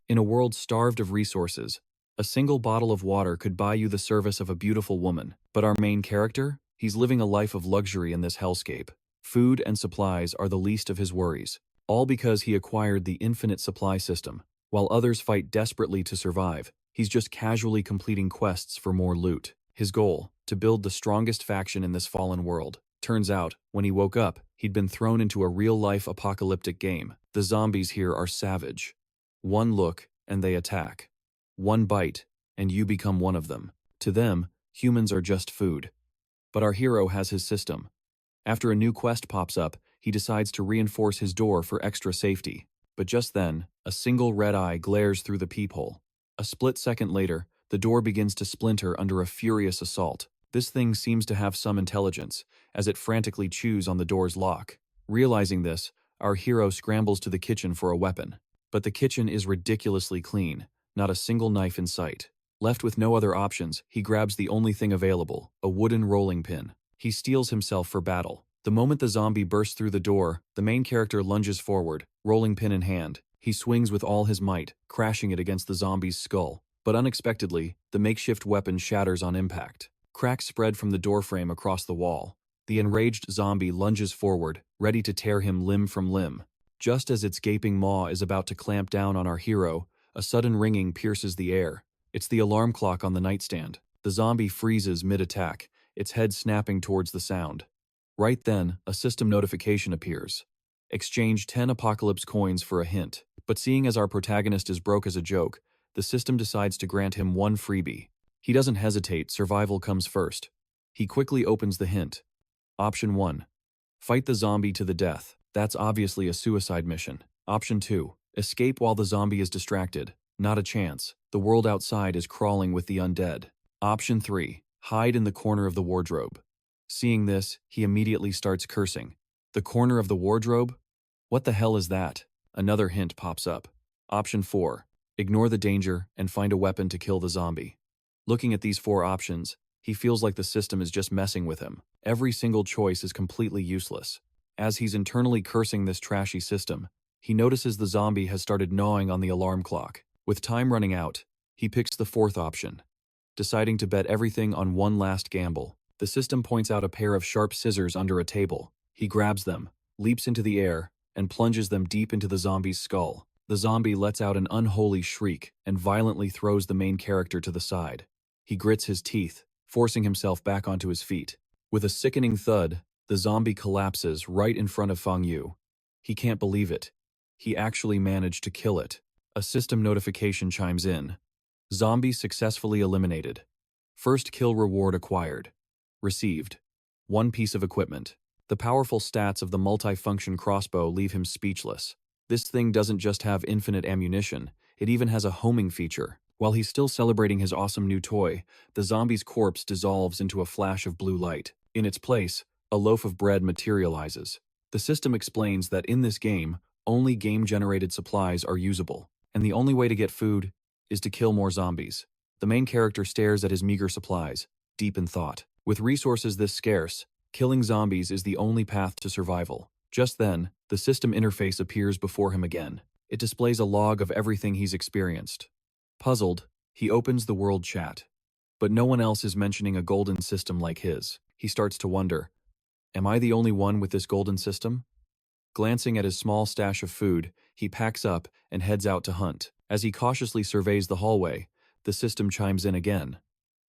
In a world starved of resources, a single bottle of water could buy you the service of a beautiful woman. But our main character? He's living a life of luxury in this hellscape. Food and supplies are the least of his worries, all because he acquired the infinite supply system. While others fight desperately to survive, he's just casually completing quests for more loot. His goal, to build the strongest faction in this fallen world. Turns out, when he woke up, he'd been thrown into a real-life apocalyptic game. The zombies here are savage. One look, and they attack. One bite, and you become one of them. To them, humans are just food. But our hero has his system. After a new quest pops up, he decides to reinforce his door for extra safety. But just then, a single red eye glares through the peephole. A split second later, the door begins to splinter under a furious assault. This thing seems to have some intelligence, as it frantically chews on the door's lock. Realizing this, our hero scrambles to the kitchen for a weapon. But the kitchen is ridiculously clean, not a single knife in sight. Left with no other options, he grabs the only thing available, a wooden rolling pin. He steels himself for battle. The moment the zombie bursts through the door, the main character lunges forward, rolling pin in hand. He swings with all his might, crashing it against the zombie's skull. But unexpectedly, the makeshift weapon shatters on impact. Cracks spread from the doorframe across the wall. The enraged zombie lunges forward, ready to tear him limb from limb. Just as its gaping maw is about to clamp down on our hero, a sudden ringing pierces the air. It's the alarm clock on the nightstand. The zombie freezes mid-attack, its head snapping towards the sound. Right then, a system notification appears. Exchange 10 apocalypse coins for a hint. But seeing as our protagonist is broke as a joke, the system decides to grant him one freebie. He doesn't hesitate, survival comes first. He quickly opens the hint. Option 1. Fight the zombie to the death. That's obviously a suicide mission. Option 2. Escape while the zombie is distracted. Not a chance. The world outside is crawling with the undead. Option 3. Hide in the corner of the wardrobe. Seeing this, he immediately starts cursing. The corner of the wardrobe? What the hell is that? Another hint pops up. Option 4. Ignore the danger and find a weapon to kill the zombie. Looking at these 4 options, he feels like the system is just messing with him. Every single choice is completely useless. As he's internally cursing this trashy system, he notices the zombie has started gnawing on the alarm clock. With time running out, he picks the 4th option, deciding to bet everything on one last gamble. The system points out a pair of sharp scissors under a table. He grabs them, leaps into the air, and plunges them deep into the zombie's skull. The zombie lets out an unholy shriek and violently throws the main character to the side. He grits his teeth, forcing himself back onto his feet. With a sickening thud, the zombie collapses right in front of Fang Yu. He can't believe it. He actually managed to kill it. A system notification chimes in. Zombie successfully eliminated. First kill reward acquired. Received. 1 piece of equipment. The powerful stats of the multi-function crossbow leave him speechless. This thing doesn't just have infinite ammunition, it even has a homing feature. While he's still celebrating his awesome new toy, the zombie's corpse dissolves into a flash of blue light. In its place, a loaf of bread materializes. The system explains that in this game, only game-generated supplies are usable, and the only way to get food is to kill more zombies. The main character stares at his meager supplies, deep in thought. With resources this scarce, killing zombies is the only path to survival. Just then, the system interface appears before him again. It displays a log of everything he's experienced. Puzzled, he opens the world chat. But no one else is mentioning a golden system like his. He starts to wonder, am I the only one with this golden system? Glancing at his small stash of food, he packs up and heads out to hunt. As he cautiously surveys the hallway, the system chimes in again.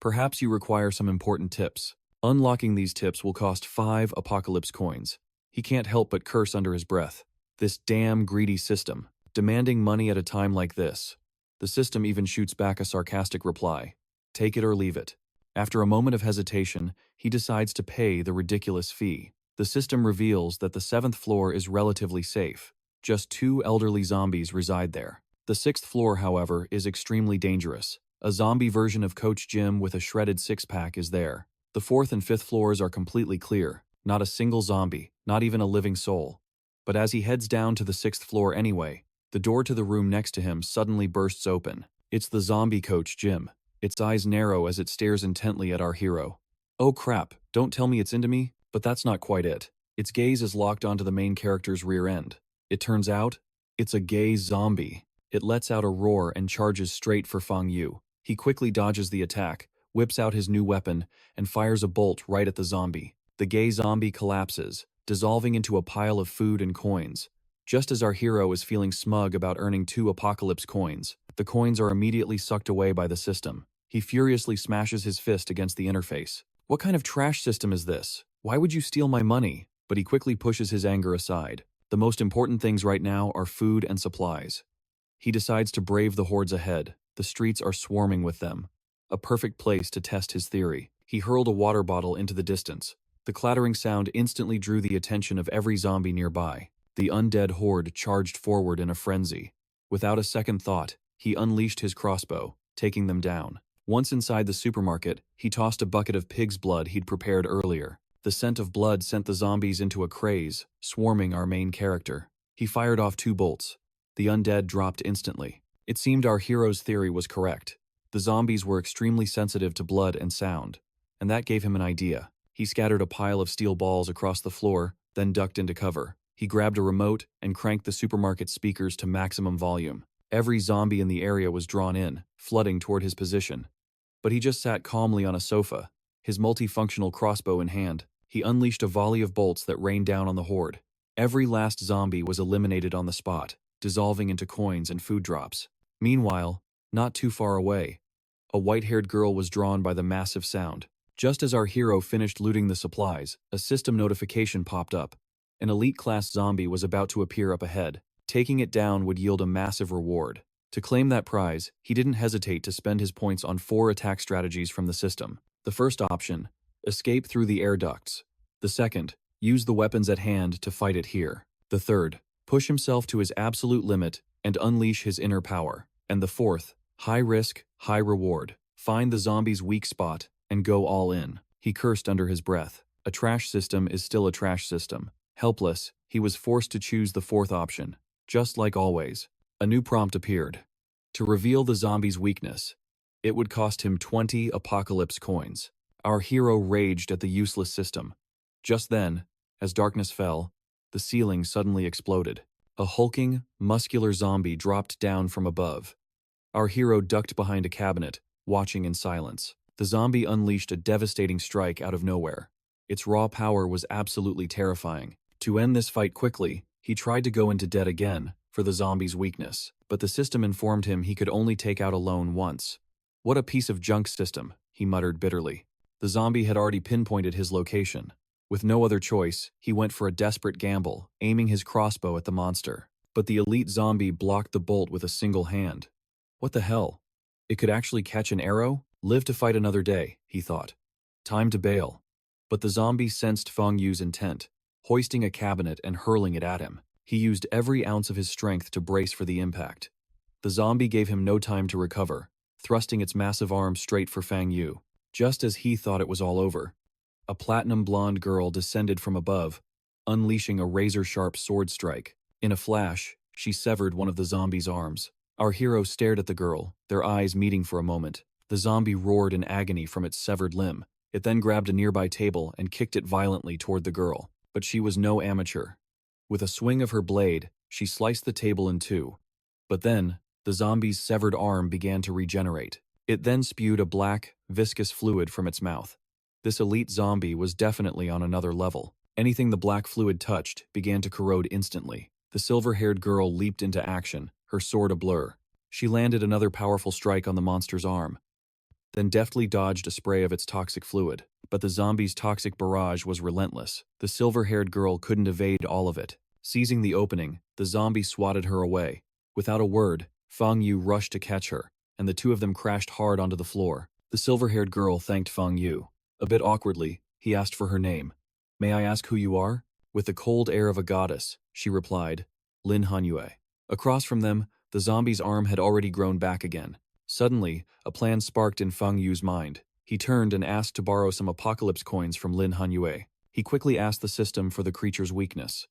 Perhaps you require some important tips. Unlocking these tips will cost 5 apocalypse coins. He can't help but curse under his breath. This damn greedy system, demanding money at a time like this. The system even shoots back a sarcastic reply. Take it or leave it. After a moment of hesitation, he decides to pay the ridiculous fee. The system reveals that the 7th floor is relatively safe. Just 2 elderly zombies reside there. The 6th floor, however, is extremely dangerous. A zombie version of Coach Jim with a shredded six-pack is there. The 4th and 5th floors are completely clear. Not a single zombie, not even a living soul. But as he heads down to the 6th floor anyway, the door to the room next to him suddenly bursts open. It's the zombie Coach Jim. Its eyes narrow as it stares intently at our hero. Oh crap, don't tell me it's into me, but that's not quite it. Its gaze is locked onto the main character's rear end. It turns out, it's a gay zombie. It lets out a roar and charges straight for Feng Yu. He quickly dodges the attack, whips out his new weapon, and fires a bolt right at the zombie. The gay zombie collapses, dissolving into a pile of food and coins. Just as our hero is feeling smug about earning 2 apocalypse coins, the coins are immediately sucked away by the system. He furiously smashes his fist against the interface. What kind of trash system is this? Why would you steal my money? But he quickly pushes his anger aside. The most important things right now are food and supplies. He decides to brave the hordes ahead. The streets are swarming with them. A perfect place to test his theory. He hurled a water bottle into the distance. The clattering sound instantly drew the attention of every zombie nearby. The undead horde charged forward in a frenzy. Without a second thought, he unleashed his crossbow, taking them down. Once inside the supermarket, he tossed a bucket of pig's blood he'd prepared earlier. The scent of blood sent the zombies into a craze, swarming our main character. He fired off 2 bolts. The undead dropped instantly. It seemed our hero's theory was correct. The zombies were extremely sensitive to blood and sound, and that gave him an idea. He scattered a pile of steel balls across the floor, then ducked into cover. He grabbed a remote and cranked the supermarket speakers to maximum volume. Every zombie in the area was drawn in, flooding toward his position. But he just sat calmly on a sofa, his multifunctional crossbow in hand. He unleashed a volley of bolts that rained down on the horde. Every last zombie was eliminated on the spot, dissolving into coins and food drops. Meanwhile, not too far away, a white-haired girl was drawn by the massive sound. Just as our hero finished looting the supplies, a system notification popped up. An elite-class zombie was about to appear up ahead. Taking it down would yield a massive reward. To claim that prize, he didn't hesitate to spend his points on 4 attack strategies from the system. The first option, escape through the air ducts. The second, use the weapons at hand to fight it here. The third, push himself to his absolute limit and unleash his inner power. And the fourth, high risk, high reward. Find the zombie's weak spot and go all in. He cursed under his breath. A trash system is still a trash system. Helpless, he was forced to choose the fourth option. Just like always, a new prompt appeared. To reveal the zombie's weakness, it would cost him 20 apocalypse coins. Our hero raged at the useless system. Just then, as darkness fell, the ceiling suddenly exploded. A hulking, muscular zombie dropped down from above. Our hero ducked behind a cabinet, watching in silence. The zombie unleashed a devastating strike out of nowhere. Its raw power was absolutely terrifying. To end this fight quickly, he tried to go into debt again for the zombie's weakness, but the system informed him he could only take out a loan once. What a piece of junk system, he muttered bitterly. The zombie had already pinpointed his location. With no other choice, he went for a desperate gamble, aiming his crossbow at the monster. But the elite zombie blocked the bolt with a single hand. What the hell? It could actually catch an arrow? Live to fight another day, he thought. Time to bail. But the zombie sensed Feng Yu's intent, hoisting a cabinet and hurling it at him. He used every ounce of his strength to brace for the impact. The zombie gave him no time to recover, thrusting its massive arm straight for Feng Yu. Just as he thought it was all over, a platinum blonde girl descended from above, unleashing a razor-sharp sword strike. In a flash, she severed one of the zombie's arms. Our hero stared at the girl, their eyes meeting for a moment. The zombie roared in agony from its severed limb. It then grabbed a nearby table and kicked it violently toward the girl. But she was no amateur. With a swing of her blade, she sliced the table in 2. But then, the zombie's severed arm began to regenerate. It then spewed a black, viscous fluid from its mouth. This elite zombie was definitely on another level. Anything the black fluid touched began to corrode instantly. The silver-haired girl leaped into action, her sword a blur. She landed another powerful strike on the monster's arm, then deftly dodged a spray of its toxic fluid. But the zombie's toxic barrage was relentless. The silver-haired girl couldn't evade all of it. Seizing the opening, the zombie swatted her away. Without a word, Feng Yu rushed to catch her, and the two of them crashed hard onto the floor. The silver-haired girl thanked Feng Yu. A bit awkwardly, he asked for her name. "May I ask who you are?" With the cold air of a goddess, she replied, "Lin Hanyue." Across from them, the zombie's arm had already grown back again. Suddenly, a plan sparked in Feng Yu's mind. He turned and asked to borrow some apocalypse coins from Lin Hanyue. He quickly asked the system for the creature's weakness.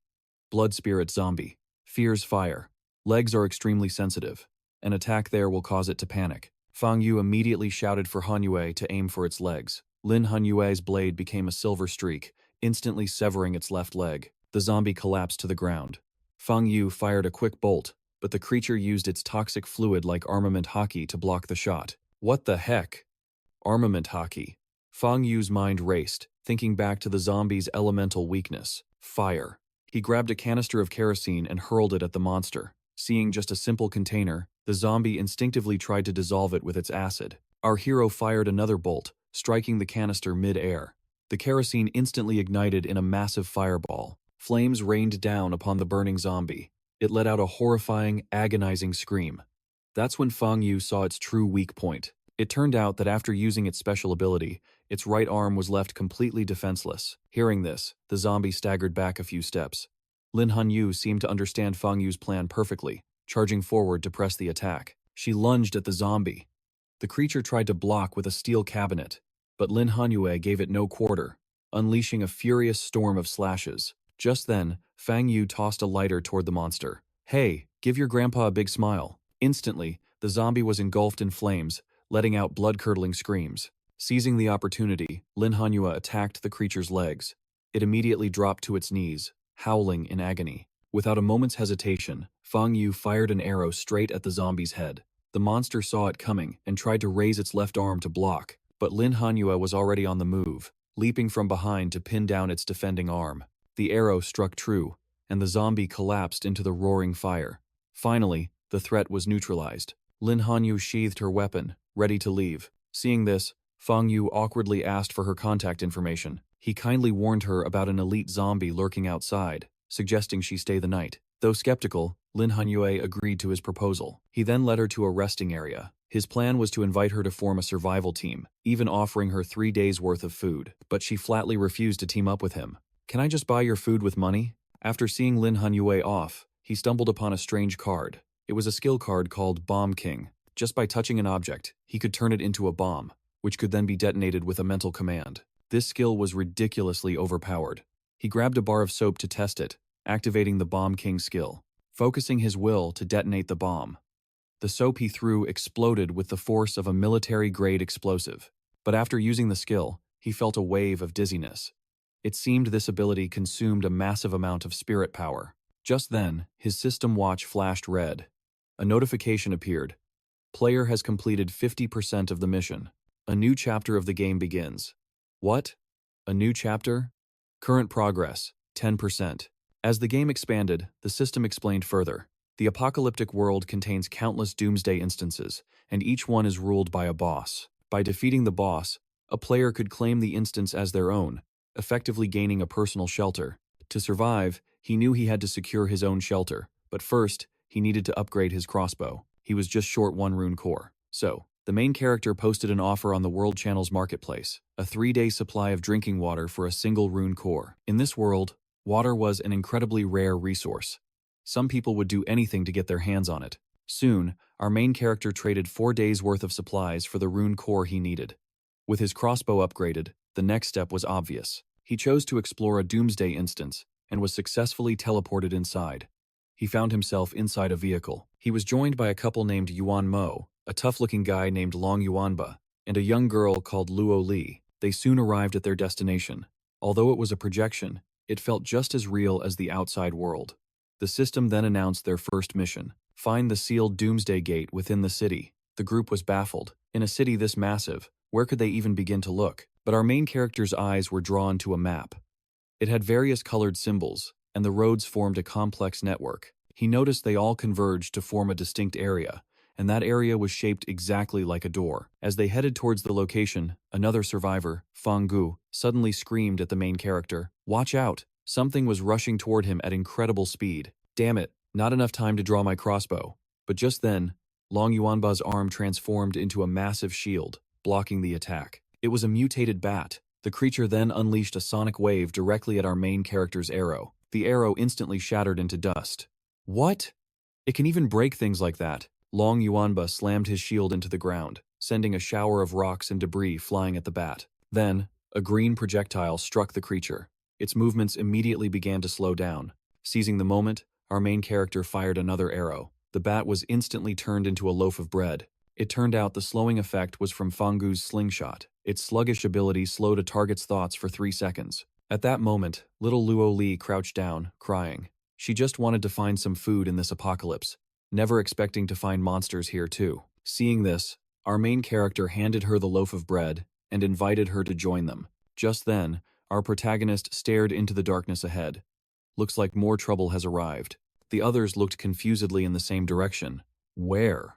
Blood spirit zombie. Fears fire. Legs are extremely sensitive. An attack there will cause it to panic. Feng Yu immediately shouted for Hanyue to aim for its legs. Lin Hanyue's blade became a silver streak, instantly severing its left leg. The zombie collapsed to the ground. Feng Yu fired a quick bolt, but the creature used its toxic fluid like armament hockey to block the shot. What the heck? Armament hockey. Fang Yu's mind raced, thinking back to the zombie's elemental weakness, fire. He grabbed a canister of kerosene and hurled it at the monster. Seeing just a simple container, the zombie instinctively tried to dissolve it with its acid. Our hero fired another bolt, striking the canister mid-air. The kerosene instantly ignited in a massive fireball. Flames rained down upon the burning zombie. It let out a horrifying, agonizing scream. That's when Fang Yu saw its true weak point. It turned out that after using its special ability, its right arm was left completely defenseless. Hearing this, the zombie staggered back a few steps. Lin Hanyu seemed to understand Fang Yu's plan perfectly, charging forward to press the attack. She lunged at the zombie. The creature tried to block with a steel cabinet, but Lin Hanyue gave it no quarter, unleashing a furious storm of slashes. Just then, Fang Yu tossed a lighter toward the monster. "Hey, give your grandpa a big smile." Instantly, the zombie was engulfed in flames, letting out blood-curdling screams. Seizing the opportunity, Lin Hanyue attacked the creature's legs. It immediately dropped to its knees, howling in agony. Without a moment's hesitation, Fang Yu fired an arrow straight at the zombie's head. The monster saw it coming and tried to raise its left arm to block, but Lin Hanyue was already on the move, leaping from behind to pin down its defending arm. The arrow struck true, and the zombie collapsed into the roaring fire. Finally, the threat was neutralized. Lin Hanyu sheathed her weapon, ready to leave. Seeing this, Fang Yu awkwardly asked for her contact information. He kindly warned her about an elite zombie lurking outside, suggesting she stay the night. Though skeptical, Lin Hanyue agreed to his proposal. He then led her to a resting area. His plan was to invite her to form a survival team, even offering her 3 days' worth of food. But she flatly refused to team up with him. "Can I just buy your food with money?" After seeing Lin Hanyue off, he stumbled upon a strange card. It was a skill card called Bomb King. Just by touching an object, he could turn it into a bomb, which could then be detonated with a mental command. This skill was ridiculously overpowered. He grabbed a bar of soap to test it, activating the Bomb King skill, focusing his will to detonate the bomb. The soap he threw exploded with the force of a military-grade explosive. But after using the skill, he felt a wave of dizziness. It seemed this ability consumed a massive amount of spirit power. Just then, his system watch flashed red. A notification appeared. Player has completed 50% of the mission. A new chapter of the game begins. What? A new chapter? Current progress, 10%. As the game expanded, the system explained further. The apocalyptic world contains countless doomsday instances, and each one is ruled by a boss. By defeating the boss, a player could claim the instance as their own, effectively gaining a personal shelter. To survive, he knew he had to secure his own shelter, but first, he needed to upgrade his crossbow. He was just short 1 rune core. So, the main character posted an offer on the World Channel's marketplace, a 3-day supply of drinking water for a single rune core. In this world, water was an incredibly rare resource. Some people would do anything to get their hands on it. Soon, our main character traded 4 days' worth of supplies for the rune core he needed. With his crossbow upgraded, the next step was obvious. He chose to explore a doomsday instance and was successfully teleported inside. He found himself inside a vehicle. He was joined by a couple named Yuan Mo, a tough-looking guy named Long Yuanba, and a young girl called Luo Li. They soon arrived at their destination. Although it was a projection, it felt just as real as the outside world. The system then announced their first mission: find the sealed doomsday gate within the city. The group was baffled. In a city this massive, where could they even begin to look? But our main character's eyes were drawn to a map. It had various colored symbols, and the roads formed a complex network. He noticed they all converged to form a distinct area, and that area was shaped exactly like a door. As they headed towards the location, another survivor, Fang Gu, suddenly screamed at the main character, "Watch out!" Something was rushing toward him at incredible speed. Damn it, not enough time to draw my crossbow. But just then, Long Yuanba's arm transformed into a massive shield, blocking the attack. It was a mutated bat. The creature then unleashed a sonic wave directly at our main character's arrow. The arrow instantly shattered into dust. What? It can even break things like that. Long Yuanba slammed his shield into the ground, sending a shower of rocks and debris flying at the bat. Then, a green projectile struck the creature. Its movements immediately began to slow down. Seizing the moment, our main character fired another arrow. The bat was instantly turned into a loaf of bread. It turned out the slowing effect was from Fang Gu's slingshot. Its sluggish ability slowed a target's thoughts for 3 seconds. At that moment, little Luo Li crouched down, crying. She just wanted to find some food in this apocalypse. never expecting to find monsters here too. Seeing this, our main character handed her the loaf of bread and invited her to join them. Just then, our protagonist stared into the darkness ahead. Looks like more trouble has arrived. The others looked confusedly in the same direction. Where?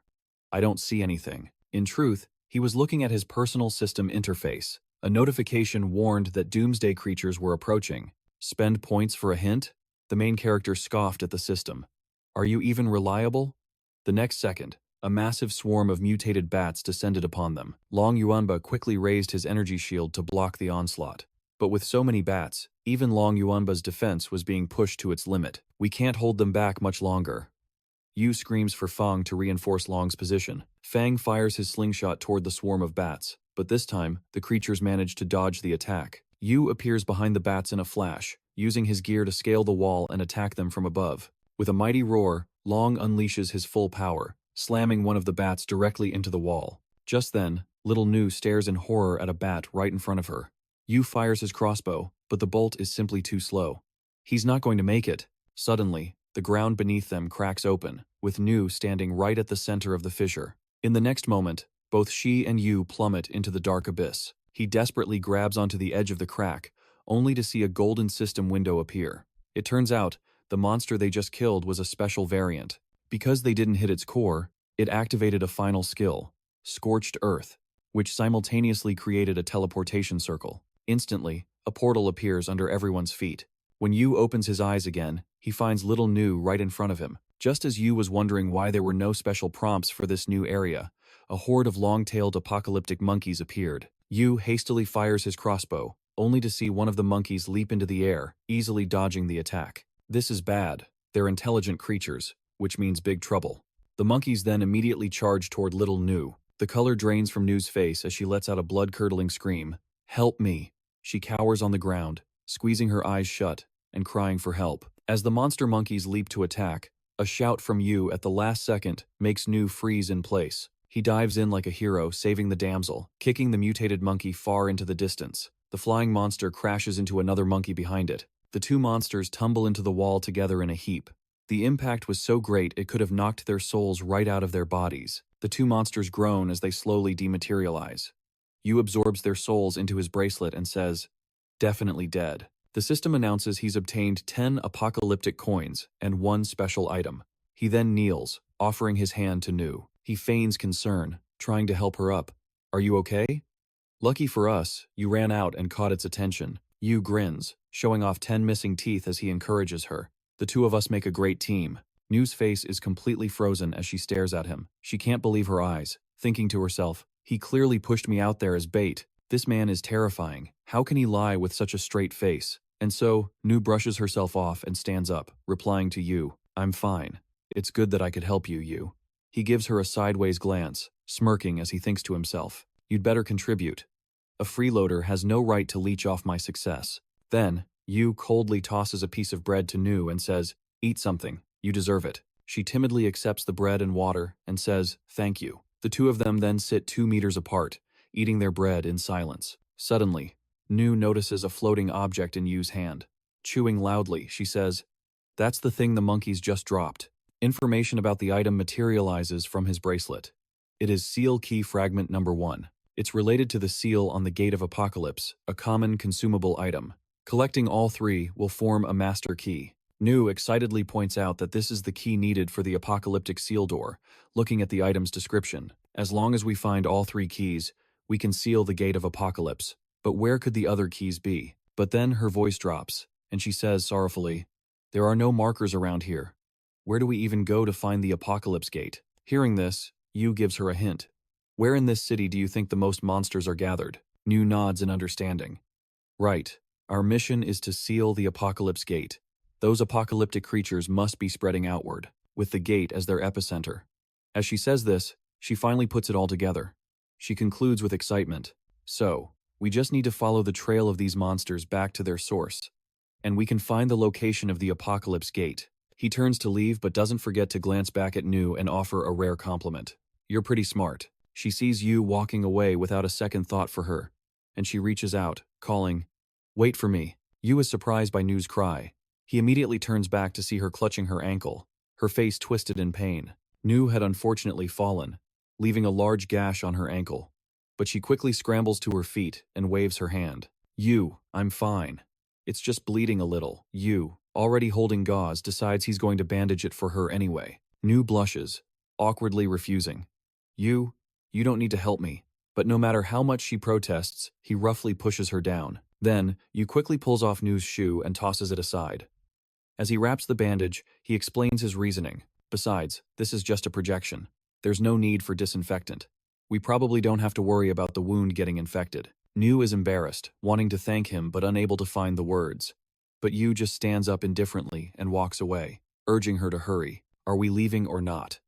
I don't see anything. In truth, he was looking at his personal system interface. A notification warned that doomsday creatures were approaching. Spend points for a hint? The main character scoffed at the system. Are you even reliable? The next second, a massive swarm of mutated bats descended upon them. Long Yuanba quickly raised his energy shield to block the onslaught. But with so many bats, even Long Yuanba's defense was being pushed to its limit. We can't hold them back much longer. Yu screams for Fang to reinforce Long's position. Fang fires his slingshot toward the swarm of bats, but this time, the creatures manage to dodge the attack. Yu appears behind the bats in a flash, using his gear to scale the wall and attack them from above. With a mighty roar, Long unleashes his full power, slamming one of the bats directly into the wall. Just then, little Nu stares in horror at a bat right in front of her. Yu fires his crossbow, but the bolt is simply too slow. He's not going to make it. Suddenly, the ground beneath them cracks open, with Nu standing right at the center of the fissure. In the next moment, both she and Yu plummet into the dark abyss. He desperately grabs onto the edge of the crack, only to see a golden system window appear. It turns out, the monster they just killed was a special variant. Because they didn't hit its core, it activated a final skill, Scorched Earth, which simultaneously created a teleportation circle. Instantly, a portal appears under everyone's feet. When Yu opens his eyes again, he finds little Nu right in front of him. Just as Yu was wondering why there were no special prompts for this new area, a horde of long-tailed apocalyptic monkeys appeared. Yu hastily fires his crossbow, only to see one of the monkeys leap into the air, easily dodging the attack. This is bad. They're intelligent creatures, which means big trouble. The monkeys then immediately charge toward little Nu. The color drains from Nu's face as she lets out a blood-curdling scream. Help me. She cowers on the ground, squeezing her eyes shut and crying for help. As the monster monkeys leap to attack, a shout from Yu at the last second makes Nu freeze in place. He dives in like a hero, saving the damsel, kicking the mutated monkey far into the distance. The flying monster crashes into another monkey behind it. The two monsters tumble into the wall together in a heap. The impact was so great it could have knocked their souls right out of their bodies. The two monsters groan as they slowly dematerialize. Yu absorbs their souls into his bracelet and says, "Definitely dead." The system announces he's obtained 10 apocalyptic coins and 1 special item. He then kneels, offering his hand to Nu. He feigns concern, trying to help her up. Are you okay? Lucky for us, you ran out and caught its attention. Yu grins, showing off 10 missing teeth as he encourages her. The two of us make a great team. Nu's face is completely frozen as she stares at him. She can't believe her eyes, thinking to herself, he clearly pushed me out there as bait. This man is terrifying. How can he lie with such a straight face? And so, Nu brushes herself off and stands up, replying to Yu, I'm fine. It's good that I could help you, Yu. He gives her a sideways glance, smirking as he thinks to himself, you'd better contribute. A freeloader has no right to leech off my success. Then, Yu coldly tosses a piece of bread to Nu and says, eat something, you deserve it. She timidly accepts the bread and water and says, thank you. The two of them then sit 2 meters apart, eating their bread in silence. Suddenly, Nu notices a floating object in Yu's hand. Chewing loudly, she says, that's the thing the monkeys just dropped. Information about the item materializes from his bracelet. It is Seal Key Fragment number 1. It's related to the seal on the Gate of Apocalypse, a common consumable item. Collecting all 3 will form a master key. Nu excitedly points out that this is the key needed for the apocalyptic seal door, looking at the item's description. As long as we find all 3 keys, we can seal the Gate of Apocalypse. But where could the other keys be? But then her voice drops, and she says sorrowfully, there are no markers around here. Where do we even go to find the Apocalypse Gate? Hearing this, Yu gives her a hint. Where in this city do you think the most monsters are gathered? Nu nods in understanding. Right. Our mission is to seal the Apocalypse Gate. Those apocalyptic creatures must be spreading outward, with the gate as their epicenter. As she says this, she finally puts it all together. She concludes with excitement. So, we just need to follow the trail of these monsters back to their source, and we can find the location of the Apocalypse Gate. He turns to leave but doesn't forget to glance back at Nu and offer a rare compliment. You're pretty smart. She sees Yu walking away without a second thought for her, and she reaches out, calling, wait for me. Yu is surprised by Nu's cry. He immediately turns back to see her clutching her ankle, her face twisted in pain. Nu had unfortunately fallen, leaving a large gash on her ankle. But she quickly scrambles to her feet and waves her hand. I'm fine. It's just bleeding a little. Already holding gauze, decides he's going to bandage it for her anyway. Nu blushes, awkwardly refusing. You don't need to help me. But no matter how much she protests, he roughly pushes her down. Then, Yu quickly pulls off Nu's shoe and tosses it aside. As he wraps the bandage, he explains his reasoning. Besides, this is just a projection. There's no need for disinfectant. We probably don't have to worry about the wound getting infected. Nu is embarrassed, wanting to thank him but unable to find the words. But Yu just stands up indifferently and walks away, urging her to hurry. Are we leaving or not?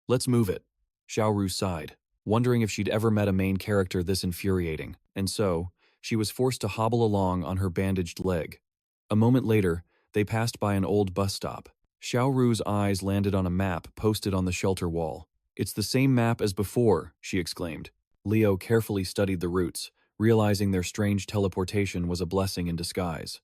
Let's move it. Xiaoru sighed, wondering if she'd ever met a main character this infuriating, and so, she was forced to hobble along on her bandaged leg. A moment later, they passed by an old bus stop. Xiaoru's eyes landed on a map posted on the shelter wall. It's the same map as before, she exclaimed. Leo carefully studied the routes, realizing their strange teleportation was a blessing in disguise.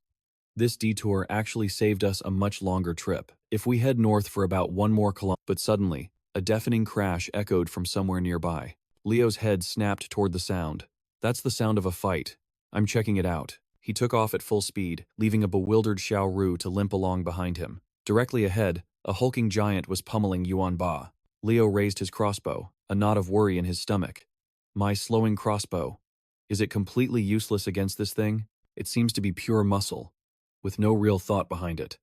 This detour actually saved us a much longer trip. If we head north for about 1 more kilometer, but suddenly, a deafening crash echoed from somewhere nearby. Leo's head snapped toward the sound. That's the sound of a fight. I'm checking it out. He took off at full speed, leaving a bewildered Xiaoru to limp along behind him. Directly ahead, a hulking giant was pummeling Yuan Ba. Leo raised his crossbow, a knot of worry in his stomach. My slowing crossbow. Is it completely useless against this thing? It seems to be pure muscle, with no real thought behind it.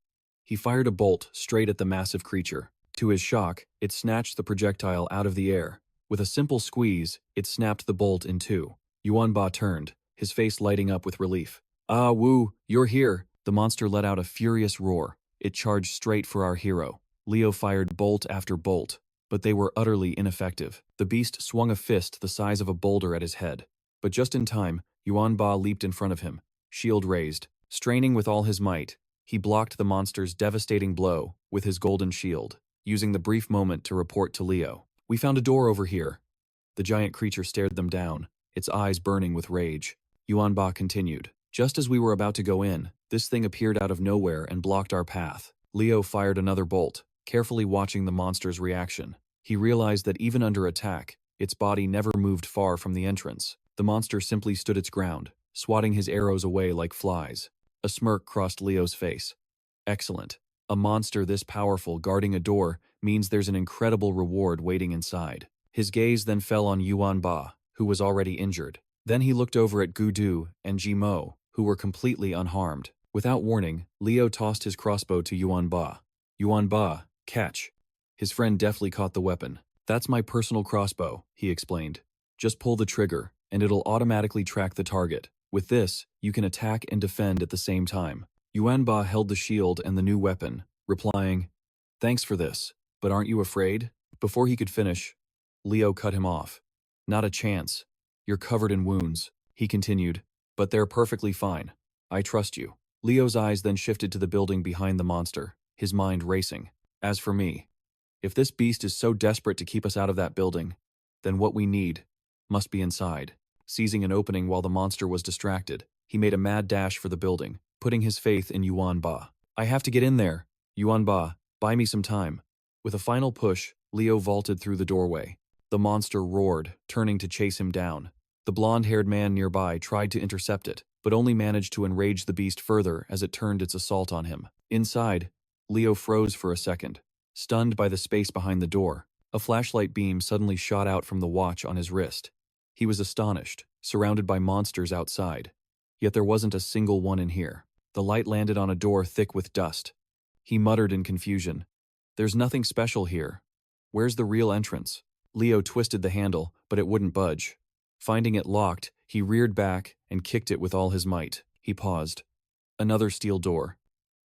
He fired a bolt straight at the massive creature. To his shock, it snatched the projectile out of the air. With a simple squeeze, it snapped the bolt in two. Yuan Ba turned, his face lighting up with relief. Ah, Wu, you're here! The monster let out a furious roar. It charged straight for our hero. Leo fired bolt after bolt, but they were utterly ineffective. The beast swung a fist the size of a boulder at his head. But just in time, Yuan Ba leaped in front of him, shield raised. Straining with all his might, he blocked the monster's devastating blow with his golden shield, using the brief moment to report to Leo. We found a door over here. The giant creature stared them down, its eyes burning with rage. Yuan Ba continued. Just as we were about to go in, this thing appeared out of nowhere and blocked our path. Leo fired another bolt, carefully watching the monster's reaction. He realized that even under attack, its body never moved far from the entrance. The monster simply stood its ground, swatting his arrows away like flies. A smirk crossed Leo's face. Excellent. A monster this powerful guarding a door means there's an incredible reward waiting inside. His gaze then fell on Yuan Ba, who was already injured. Then he looked over at Gudu and Jimo, who were completely unharmed. Without warning, Leo tossed his crossbow to Yuan Ba. Yuan Ba, catch. His friend deftly caught the weapon. That's my personal crossbow, he explained. Just pull the trigger, and it'll automatically track the target. With this, you can attack and defend at the same time. Yuan Ba held the shield and the new weapon, replying, Thanks for this, but aren't you afraid? Before he could finish, Leo cut him off. Not a chance. You're covered in wounds, he continued, but they're perfectly fine. I trust you. Leo's eyes then shifted to the building behind the monster, his mind racing. As for me, if this beast is so desperate to keep us out of that building, then what we need must be inside. Seizing an opening while the monster was distracted, he made a mad dash for the building, putting his faith in Yuan Ba. I have to get in there. Yuan Ba, buy me some time. With a final push, Leo vaulted through the doorway. The monster roared, turning to chase him down. The blonde-haired man nearby tried to intercept it, but only managed to enrage the beast further as it turned its assault on him. Inside, Leo froze for a second, stunned by the space behind the door. A flashlight beam suddenly shot out from the watch on his wrist. He was astonished, surrounded by monsters outside. Yet there wasn't a single one in here. The light landed on a door thick with dust. He muttered in confusion. There's nothing special here. Where's the real entrance? Leo twisted the handle, but it wouldn't budge. Finding it locked, he reared back and kicked it with all his might. He paused. Another steel door.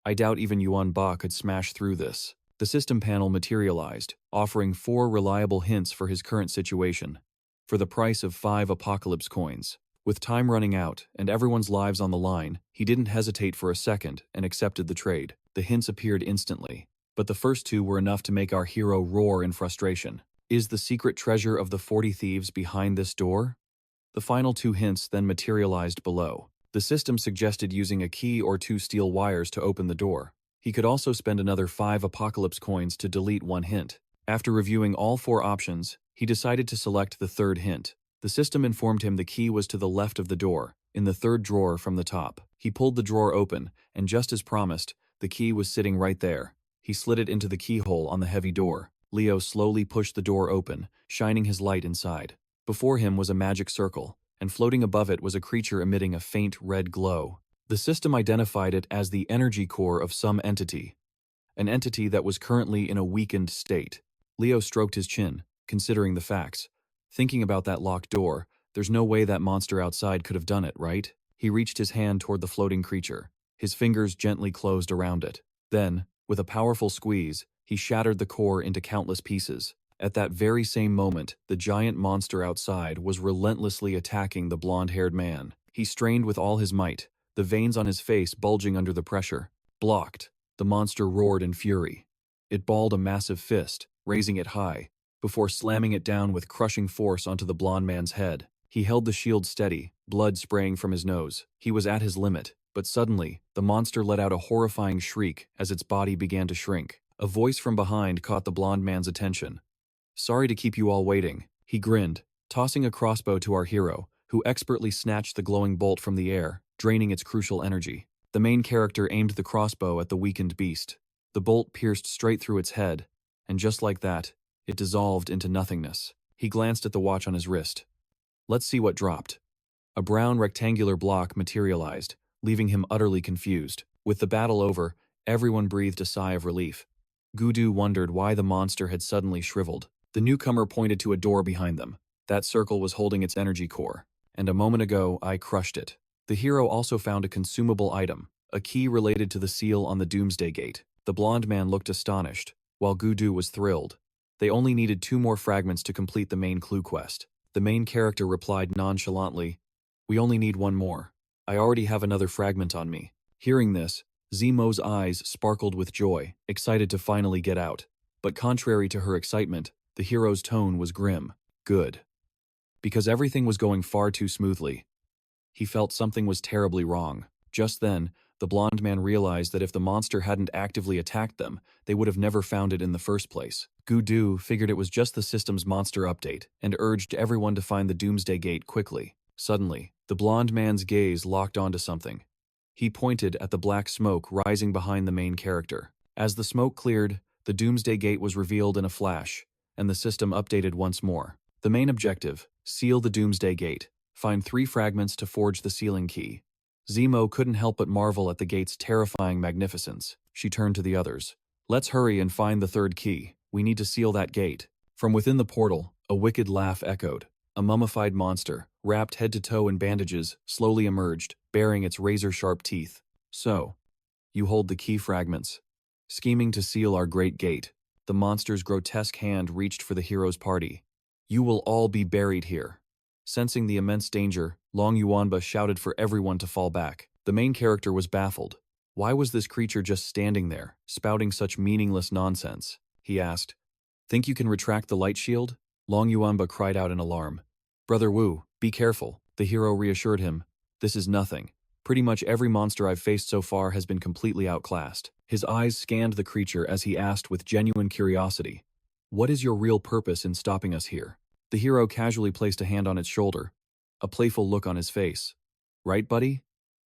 I doubt even Yuan Ba could smash through this. The system panel materialized, offering 4 reliable hints for his current situation, for the price of 5 apocalypse coins. With time running out and everyone's lives on the line, he didn't hesitate for a second and accepted the trade. The hints appeared instantly, but the first 2 were enough to make our hero roar in frustration. Is the secret treasure of the 40 thieves behind this door? The final 2 hints then materialized below. The system suggested using a key or 2 steel wires to open the door. He could also spend another 5 apocalypse coins to delete 1 hint. After reviewing all 4 options, he decided to select the third hint. The system informed him the key was to the left of the door, in the third drawer from the top. He pulled the drawer open, and just as promised, the key was sitting right there. He slid it into the keyhole on the heavy door. Leo slowly pushed the door open, shining his light inside. Before him was a magic circle, and floating above it was a creature emitting a faint red glow. The system identified it as the energy core of some entity, an entity that was currently in a weakened state. Leo stroked his chin, considering the facts. Thinking about that locked door, there's no way that monster outside could have done it, right? He reached his hand toward the floating creature. His fingers gently closed around it. Then, with a powerful squeeze, he shattered the core into countless pieces. At that very same moment, the giant monster outside was relentlessly attacking the blonde-haired man. He strained with all his might, the veins on his face bulging under the pressure. Blocked, the monster roared in fury. It balled a massive fist, raising it high, before slamming it down with crushing force onto the blonde man's head. He held the shield steady, blood spraying from his nose. He was at his limit, but suddenly, the monster let out a horrifying shriek as its body began to shrink. A voice from behind caught the blonde man's attention. "Sorry to keep you all waiting," he grinned, tossing a crossbow to our hero, who expertly snatched the glowing bolt from the air, draining its crucial energy. The main character aimed the crossbow at the weakened beast. The bolt pierced straight through its head, and just like that, it dissolved into nothingness. He glanced at the watch on his wrist. Let's see what dropped. A brown rectangular block materialized, leaving him utterly confused. With the battle over, everyone breathed a sigh of relief. Gudu wondered why the monster had suddenly shriveled. The newcomer pointed to a door behind them. That circle was holding its energy core, and a moment ago I crushed it. The hero also found a consumable item, a key related to the seal on the Doomsday Gate. The blonde man looked astonished, while Gudu was thrilled. They only needed 2 more fragments to complete the main clue quest. The main character replied nonchalantly, "We only need 1 more. I already have another fragment on me." Hearing this, Zemo's eyes sparkled with joy, excited to finally get out. But contrary to her excitement, the hero's tone was grim. Good. Because everything was going far too smoothly. He felt something was terribly wrong. Just then, the blonde man realized that if the monster hadn't actively attacked them, they would have never found it in the first place. Gudu figured it was just the system's monster update, and urged everyone to find the Doomsday Gate quickly. Suddenly, the blonde man's gaze locked onto something. He pointed at the black smoke rising behind the main character. As the smoke cleared, the Doomsday Gate was revealed in a flash, and the system updated once more. The main objective: seal the Doomsday Gate. Find 3 fragments to forge the sealing key. Zemo couldn't help but marvel at the gate's terrifying magnificence. She turned to the others. "Let's hurry and find the third key. We need to seal that gate." From within the portal, a wicked laugh echoed. A mummified monster, wrapped head to toe in bandages, slowly emerged, baring its razor-sharp teeth. "So, you hold the key fragments. Scheming to seal our great gate." The monster's grotesque hand reached for the hero's party. "You will all be buried here." Sensing the immense danger, Long Yuanba shouted for everyone to fall back. The main character was baffled. Why was this creature just standing there, spouting such meaningless nonsense? He asked. "Think you can retract the light shield?" Long Yuanba cried out in alarm. "Brother Wu, be careful," the hero reassured him. "This is nothing. Pretty much every monster I've faced so far has been completely outclassed." His eyes scanned the creature as he asked with genuine curiosity, "What is your real purpose in stopping us here?" The hero casually placed a hand on its shoulder, a playful look on his face. "Right, buddy?"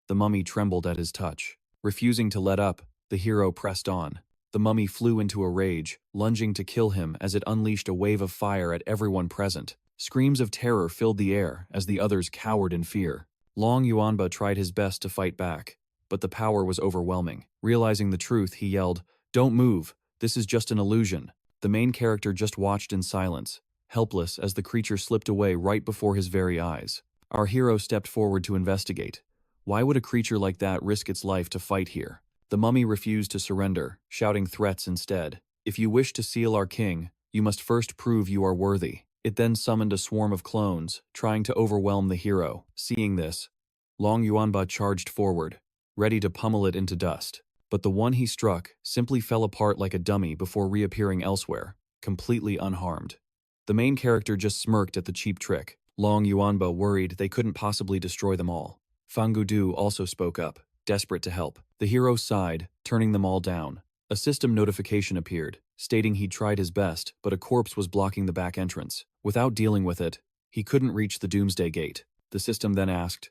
The mummy trembled at his touch. Refusing to let up, the hero pressed on. The mummy flew into a rage, lunging to kill him as it unleashed a wave of fire at everyone present. Screams of terror filled the air as the others cowered in fear. Long Yuanba tried his best to fight back, but the power was overwhelming. Realizing the truth, he yelled, "Don't move, this is just an illusion." The main character just watched in silence, helpless as the creature slipped away right before his very eyes. Our hero stepped forward to investigate. Why would a creature like that risk its life to fight here? The mummy refused to surrender, shouting threats instead. "If you wish to seal our king, you must first prove you are worthy." It then summoned a swarm of clones, trying to overwhelm the hero. Seeing this, Long Yuanba charged forward, ready to pummel it into dust. But the one he struck simply fell apart like a dummy before reappearing elsewhere, completely unharmed. The main character just smirked at the cheap trick. Long Yuanba worried they couldn't possibly destroy them all. Fangudu also spoke up, desperate to help. The hero sighed, turning them all down. A system notification appeared, stating he'd tried his best, but a corpse was blocking the back entrance. Without dealing with it, he couldn't reach the Doomsday Gate. The system then asked,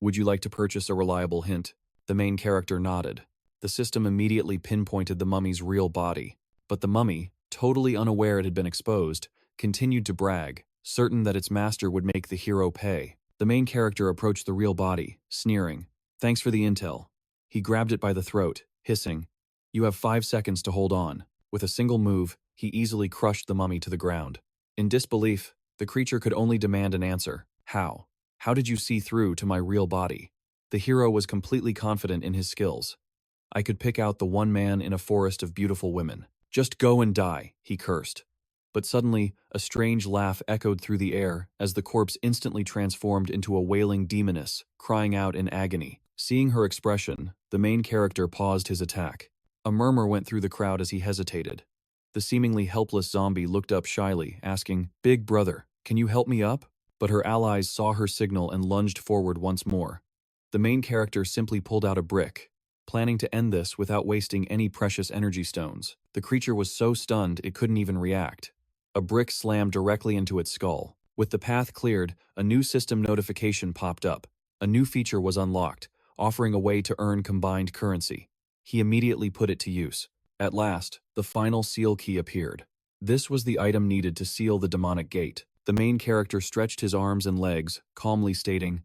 "Would you like to purchase a reliable hint?" The main character nodded. The system immediately pinpointed the mummy's real body, but the mummy, totally unaware it had been exposed, continued to brag, certain that its master would make the hero pay. The main character approached the real body, sneering, "Thanks for the intel." He grabbed it by the throat, hissing, "You have 5 seconds to hold on." With a single move, he easily crushed the mummy to the ground. In disbelief, the creature could only demand an answer. How? How did you see through to my real body? The hero was completely confident in his skills. "I could pick out the one man in a forest of beautiful women. Just go and die," he cursed. But suddenly, a strange laugh echoed through the air as the corpse instantly transformed into a wailing demoness, crying out in agony. Seeing her expression, the main character paused his attack. A murmur went through the crowd as he hesitated. The seemingly helpless zombie looked up shyly, asking, "Big brother, can you help me up?" But her allies saw her signal and lunged forward once more. The main character simply pulled out a brick, planning to end this without wasting any precious energy stones. The creature was so stunned it couldn't even react. A brick slammed directly into its skull. With the path cleared, a new system notification popped up. A new feature was unlocked, offering a way to earn combined currency. He immediately put it to use. At last, the final seal key appeared. This was the item needed to seal the demonic gate. The main character stretched his arms and legs, calmly stating,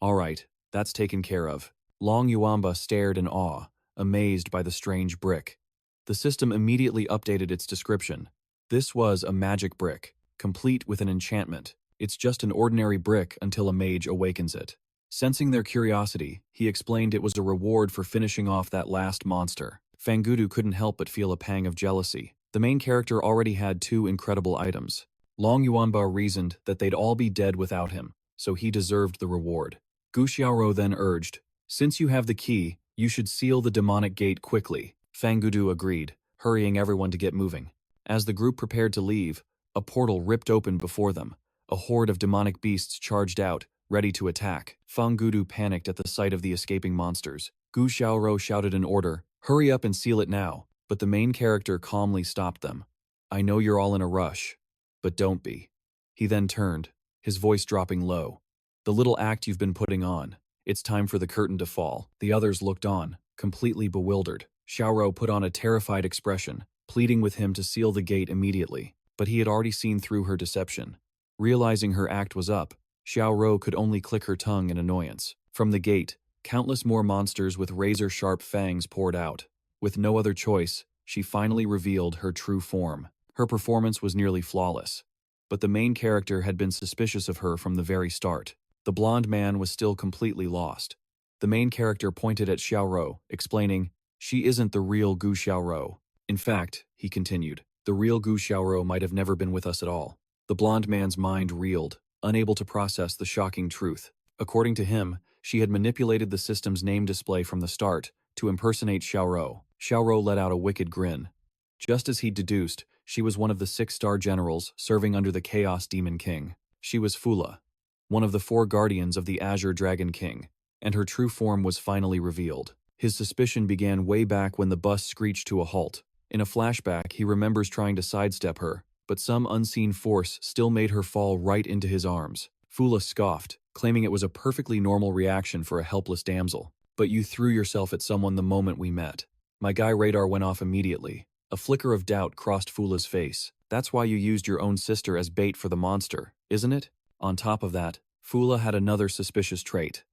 "All right, that's taken care of." Long Yuamba stared in awe, amazed by the strange brick. The system immediately updated its description. This was a magic brick, complete with an enchantment. It's just an ordinary brick until a mage awakens it. Sensing their curiosity, he explained it was a reward for finishing off that last monster. Fangudu couldn't help but feel a pang of jealousy. The main character already had 2 incredible items. Long Yuanba reasoned that they'd all be dead without him, so he deserved the reward. Gu Xiaoro then urged, "Since you have the key, you should seal the demonic gate quickly." Fangudu agreed, hurrying everyone to get moving. As the group prepared to leave, a portal ripped open before them. A horde of demonic beasts charged out, ready to attack. Fangudu panicked at the sight of the escaping monsters. Gu Xiaoro shouted an order, "Hurry up and seal it now," but the main character calmly stopped them. "I know you're all in a rush, but don't be." He then turned, his voice dropping low. "The little act you've been putting on. It's time for the curtain to fall." The others looked on, completely bewildered. Xiaoro put on a terrified expression, pleading with him to seal the gate immediately, but he had already seen through her deception. Realizing her act was up, Xiaoro could only click her tongue in annoyance. From the gate, countless more monsters with razor-sharp fangs poured out. With no other choice, she finally revealed her true form. Her performance was nearly flawless, but the main character had been suspicious of her from the very start. The blonde man was still completely lost. The main character pointed at Xiaoro, explaining, "She isn't the real Gu Xiaoro. In fact," he continued, "the real Gu Xiaoro might have never been with us at all." The blonde man's mind reeled, unable to process the shocking truth. According to him, she had manipulated the system's name display from the start to impersonate Xiaoro. Xiaoro let out a wicked grin. Just as he'd deduced, she was one of the 6-star generals serving under the Chaos Demon King. She was Fula, one of the 4 guardians of the Azure Dragon King, and her true form was finally revealed. His suspicion began way back when the bus screeched to a halt. In a flashback, he remembers trying to sidestep her, but some unseen force still made her fall right into his arms. Fula scoffed, claiming it was a perfectly normal reaction for a helpless damsel. "But you threw yourself at someone the moment we met." My guy radar went off immediately. A flicker of doubt crossed Fula's face. "That's why you used your own sister as bait for the monster, isn't it?" On top of that, Fula had another suspicious trait.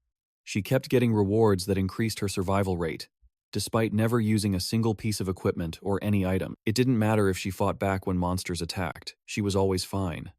She kept getting rewards that increased her survival rate, despite never using a single piece of equipment or any item. It didn't matter if she fought back when monsters attacked, she was always fine.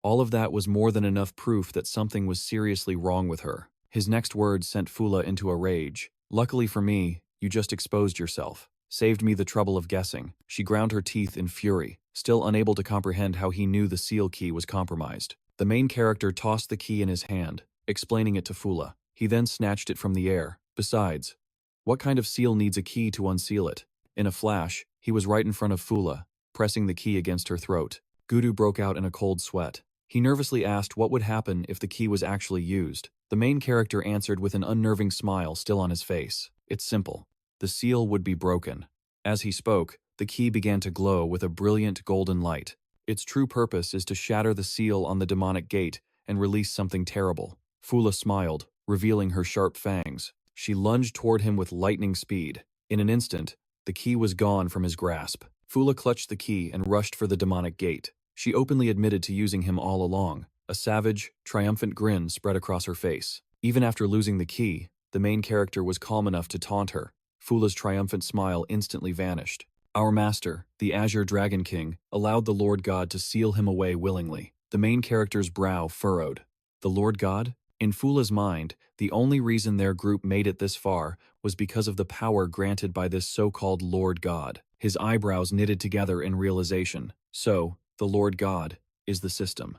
All of that was more than enough proof that something was seriously wrong with her. His next words sent Fula into a rage. "Luckily for me, you just exposed yourself. Saved me the trouble of guessing." She ground her teeth in fury, still unable to comprehend how he knew the seal key was compromised. The main character tossed the key in his hand, explaining it to Fula. He then snatched it from the air. Besides, what kind of seal needs a key to unseal it? In a flash, he was right in front of Fula, pressing the key against her throat. Gudu broke out in a cold sweat. He nervously asked what would happen if the key was actually used. The main character answered with an unnerving smile still on his face. "It's simple. The seal would be broken." As he spoke, The key began to glow with a brilliant golden light. Its true purpose is to shatter the seal on the demonic gate and release something terrible. Fula smiled, revealing her sharp fangs. She lunged toward him with lightning speed. In an instant, the key was gone from his grasp. Fula clutched the key and rushed for the demonic gate. She openly admitted to using him all along. A savage, triumphant grin spread across her face. Even after losing the key, the main character was calm enough to taunt her. Fula's triumphant smile instantly vanished. Our master, the Azure Dragon King, allowed the Lord God to seal him away willingly. The main character's brow furrowed. The Lord God? In Fula's mind, the only reason their group made it this far was because of the power granted by this so-called Lord God. His eyebrows knitted together in realization. So, the Lord God is the system.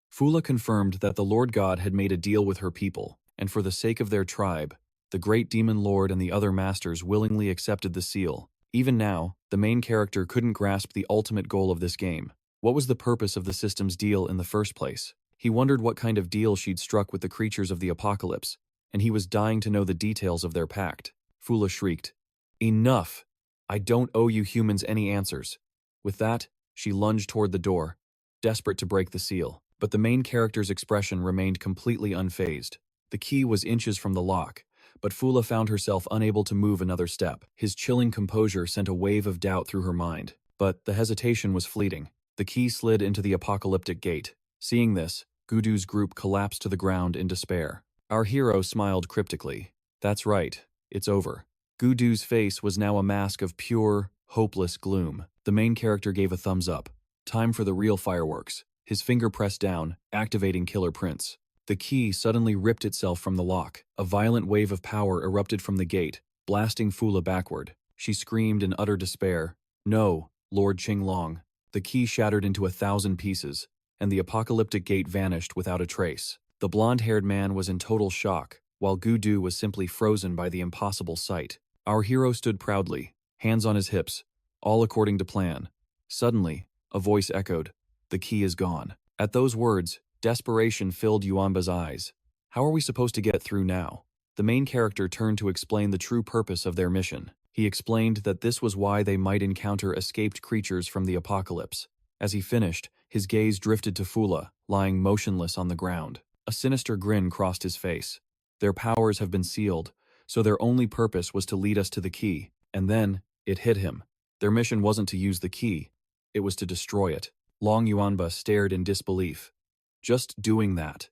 Fula confirmed that the Lord God had made a deal with her people, and for the sake of their tribe, the great demon lord and the other masters willingly accepted the seal. Even now, the main character couldn't grasp the ultimate goal of this game. What was the purpose of the system's deal in the first place? He wondered what kind of deal she'd struck with the creatures of the apocalypse, and he was dying to know the details of their pact. Fula shrieked, "Enough! I don't owe you humans any answers." With that, she lunged toward the door, desperate to break the seal. But the main character's expression remained completely unfazed. The key was inches from the lock, but Fula found herself unable to move another step. His chilling composure sent a wave of doubt through her mind. But the hesitation was fleeting. The key slid into the apocalyptic gate. Seeing this, Gudu's group collapsed to the ground in despair. Our hero smiled cryptically. That's right, it's over. Gudu's face was now a mask of pure, hopeless gloom. The main character gave a thumbs up. Time for the real fireworks. His finger pressed down, activating Killer Prince. The key suddenly ripped itself from the lock. A violent wave of power erupted from the gate, blasting Fula backward. She screamed in utter despair. No, Lord Qinglong. The key shattered into 1,000 pieces, and the apocalyptic gate vanished without a trace. The blonde-haired man was in total shock, while Gudu was simply frozen by the impossible sight. Our hero stood proudly, hands on his hips, all according to plan. Suddenly, a voice echoed, "The key is gone." At those words, desperation filled Yuanba's eyes. How are we supposed to get through now? The main character turned to explain the true purpose of their mission. He explained that this was why they might encounter escaped creatures from the apocalypse. As he finished, his gaze drifted to Fula, lying motionless on the ground. A sinister grin crossed his face. Their powers have been sealed, so their only purpose was to lead us to the key. And then, it hit him. Their mission wasn't to use the key, it was to destroy it. Long Yuanba stared in disbelief. Just doing that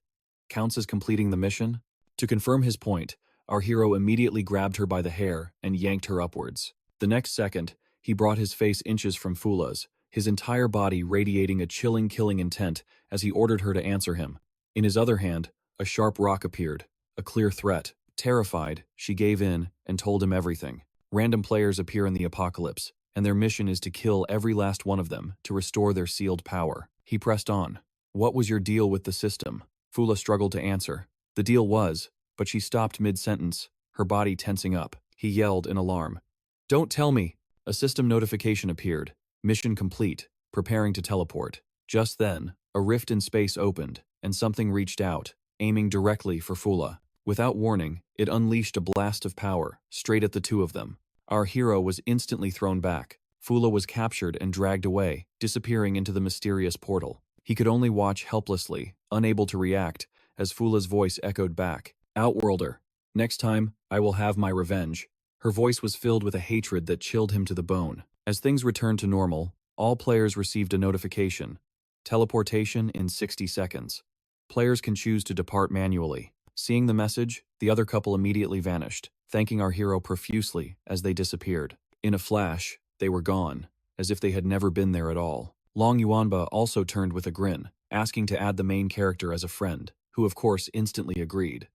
counts as completing the mission? To confirm his point, our hero immediately grabbed her by the hair and yanked her upwards. The next second, he brought his face inches from Fula's, his entire body radiating a chilling killing intent as he ordered her to answer him. In his other hand, a sharp rock appeared, a clear threat. Terrified, she gave in and told him everything. Random players appear in the apocalypse, and their mission is to kill every last one of them to restore their sealed power. He pressed on. What was your deal with the system? Fula struggled to answer. The deal was, but she stopped mid-sentence, her body tensing up. He yelled in alarm. Don't tell me! A system notification appeared. Mission complete, preparing to teleport. Just then, a rift in space opened, and something reached out, aiming directly for Fula. Without warning, it unleashed a blast of power, straight at the two of them. Our hero was instantly thrown back. Fula was captured and dragged away, disappearing into the mysterious portal. He could only watch helplessly, unable to react, as Fula's voice echoed back. Outworlder, next time, I will have my revenge. Her voice was filled with a hatred that chilled him to the bone. As things returned to normal, all players received a notification. Teleportation in 60 seconds. Players can choose to depart manually. Seeing the message, the other couple immediately vanished, thanking our hero profusely as they disappeared. In a flash, they were gone, as if they had never been there at all. Long Yuanba also turned with a grin, asking to add the main character as a friend, who of course instantly agreed.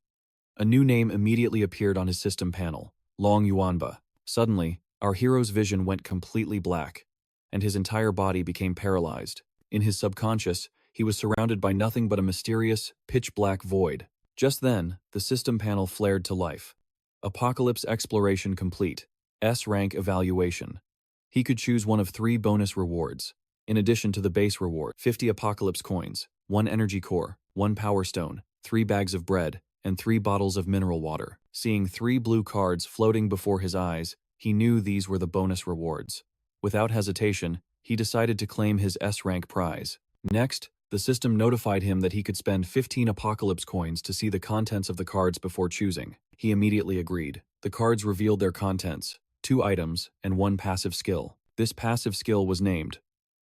A new name immediately appeared on his system panel, Long Yuanba. Suddenly, our hero's vision went completely black, and his entire body became paralyzed. In his subconscious, he was surrounded by nothing but a mysterious, pitch-black void. Just then, the system panel flared to life. Apocalypse exploration complete. S-rank evaluation. He could choose one of 3 bonus rewards. In addition to the base reward, 50 Apocalypse coins, 1 energy core, 1 power stone, 3 bags of bread, and 3 bottles of mineral water. Seeing 3 blue cards floating before his eyes, he knew these were the bonus rewards. Without hesitation, he decided to claim his S-rank prize. Next, the system notified him that he could spend 15 Apocalypse coins to see the contents of the cards before choosing. He immediately agreed. The cards revealed their contents, 2 items and 1 passive skill. This passive skill was named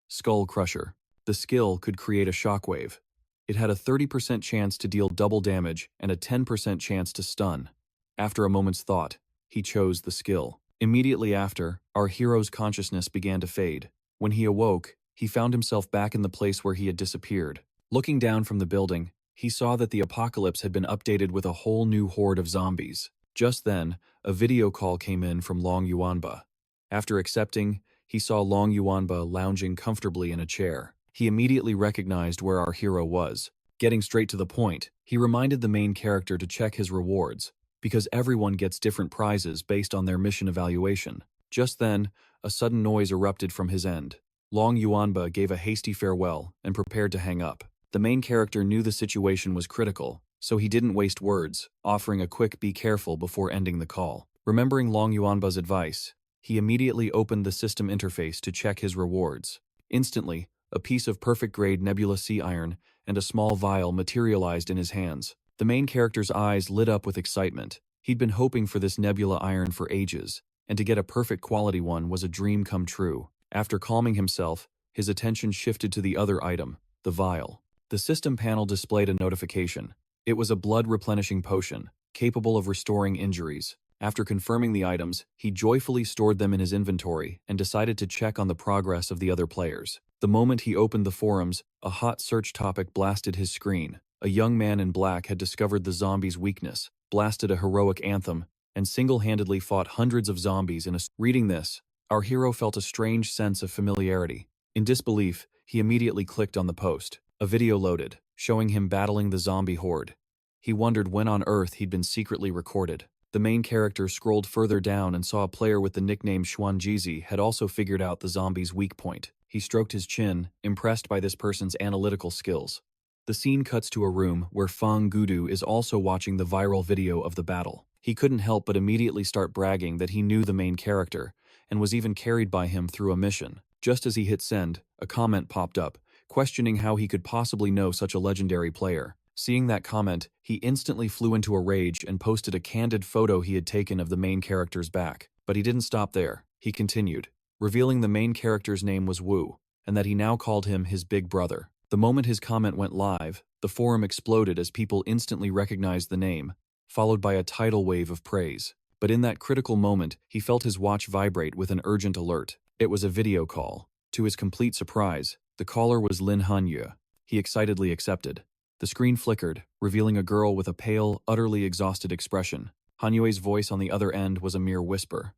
Skull Crusher. The skill could create a shockwave. It had a 30% chance to deal double damage and a 10% chance to stun. After a moment's thought, he chose the skill. Immediately after, our hero's consciousness began to fade. When he awoke, he found himself back in the place where he had disappeared. Looking down from the building, he saw that the apocalypse had been updated with a whole new horde of zombies. Just then, a video call came in from Long Yuanba. After accepting, he saw Long Yuanba lounging comfortably in a chair. He immediately recognized where our hero was. Getting straight to the point, he reminded the main character to check his rewards, because everyone gets different prizes based on their mission evaluation. Just then, a sudden noise erupted from his end. Long Yuanba gave a hasty farewell and prepared to hang up. The main character knew the situation was critical, so he didn't waste words, offering a quick "be careful" before ending the call. Remembering Long Yuanba's advice, he immediately opened the system interface to check his rewards. Instantly, a piece of perfect-grade Nebula sea iron and a small vial materialized in his hands. The main character's eyes lit up with excitement. He'd been hoping for this Nebula iron for ages, and to get a perfect quality one was a dream come true. After calming himself, his attention shifted to the other item, the vial. The system panel displayed a notification. It was a blood-replenishing potion, capable of restoring injuries. After confirming the items, he joyfully stored them in his inventory and decided to check on the progress of the other players. The moment he opened the forums, a hot search topic blasted his screen. A young man in black had discovered the zombies' weakness, blasted a heroic anthem, and single-handedly fought hundreds of zombies in a... Reading this, our hero felt a strange sense of familiarity. In disbelief, he immediately clicked on the post. A video loaded, showing him battling the zombie horde. He wondered when on earth he'd been secretly recorded. The main character scrolled further down and saw a player with the nickname CHUAN had also figured out the zombie's weak point. He stroked his chin, impressed by this person's analytical skills. The scene cuts to a room where Fang Gudu is also watching the viral video of the battle. He couldn't help but immediately start bragging that he knew the main character, and was even carried by him through a mission. Just as he hit send, a comment popped up, questioning how he could possibly know such a legendary player. Seeing that comment, he instantly flew into a rage and posted a candid photo he had taken of the main character's back. But he didn't stop there. He continued, revealing the main character's name was Wu, and that he now called him his big brother. The moment his comment went live, the forum exploded as people instantly recognized the name, followed by a tidal wave of praise. But in that critical moment, he felt his watch vibrate with an urgent alert. It was a video call. To his complete surprise, the caller was Lin Hanyue. He excitedly accepted. The screen flickered, revealing a girl with a pale, utterly exhausted expression. Hanyue's voice on the other end was a mere whisper.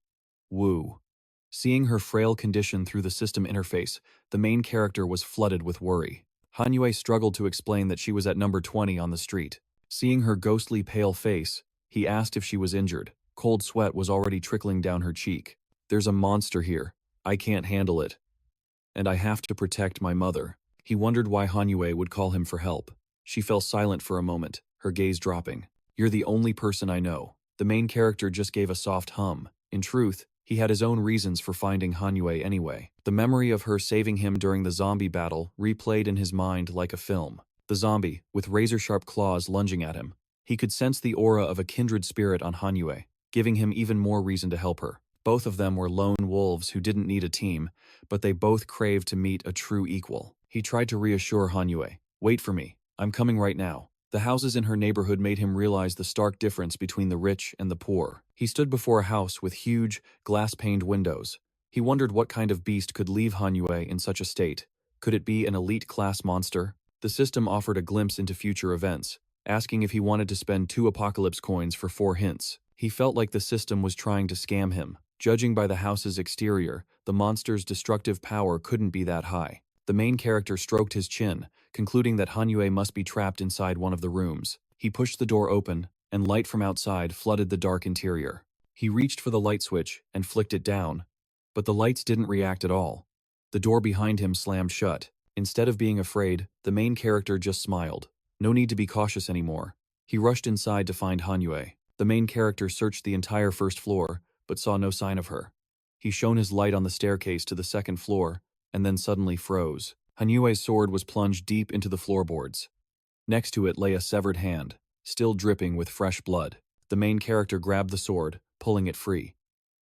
Wu. Seeing her frail condition through the system interface, the main character was flooded with worry. Hanyue struggled to explain that she was at number 20 on the street. Seeing her ghostly pale face, he asked if she was injured. Cold sweat was already trickling down her cheek. There's a monster here. I can't handle it. And I have to protect my mother. He wondered why Hanyue would call him for help. She fell silent for a moment, her gaze dropping. You're the only person I know. The main character just gave a soft hum. In truth, he had his own reasons for finding Hanyue anyway. The memory of her saving him during the zombie battle replayed in his mind like a film. The zombie, with razor-sharp claws lunging at him. He could sense the aura of a kindred spirit on Hanyue, giving him even more reason to help her. Both of them were lone wolves who didn't need a team, but they both craved to meet a true equal. He tried to reassure Hanyue. Wait for me. I'm coming right now. The houses in her neighborhood made him realize the stark difference between the rich and the poor. He stood before a house with huge, glass-paned windows. He wondered what kind of beast could leave Hanyue in such a state. Could it be an elite-class monster? The system offered a glimpse into future events, asking if he wanted to spend 2 apocalypse coins for 4 hints. He felt like the system was trying to scam him. Judging by the house's exterior, the monster's destructive power couldn't be that high. The main character stroked his chin, concluding that Hanyue must be trapped inside one of the rooms. He pushed the door open, and light from outside flooded the dark interior. He reached for the light switch and flicked it down, but the lights didn't react at all. The door behind him slammed shut. Instead of being afraid, the main character just smiled. No need to be cautious anymore. He rushed inside to find Hanyue. The main character searched the entire first floor, but saw no sign of her. He shone his light on the staircase to the second floor, and then suddenly froze. Hanyue's sword was plunged deep into the floorboards. Next to it lay a severed hand, still dripping with fresh blood. The main character grabbed the sword, pulling it free.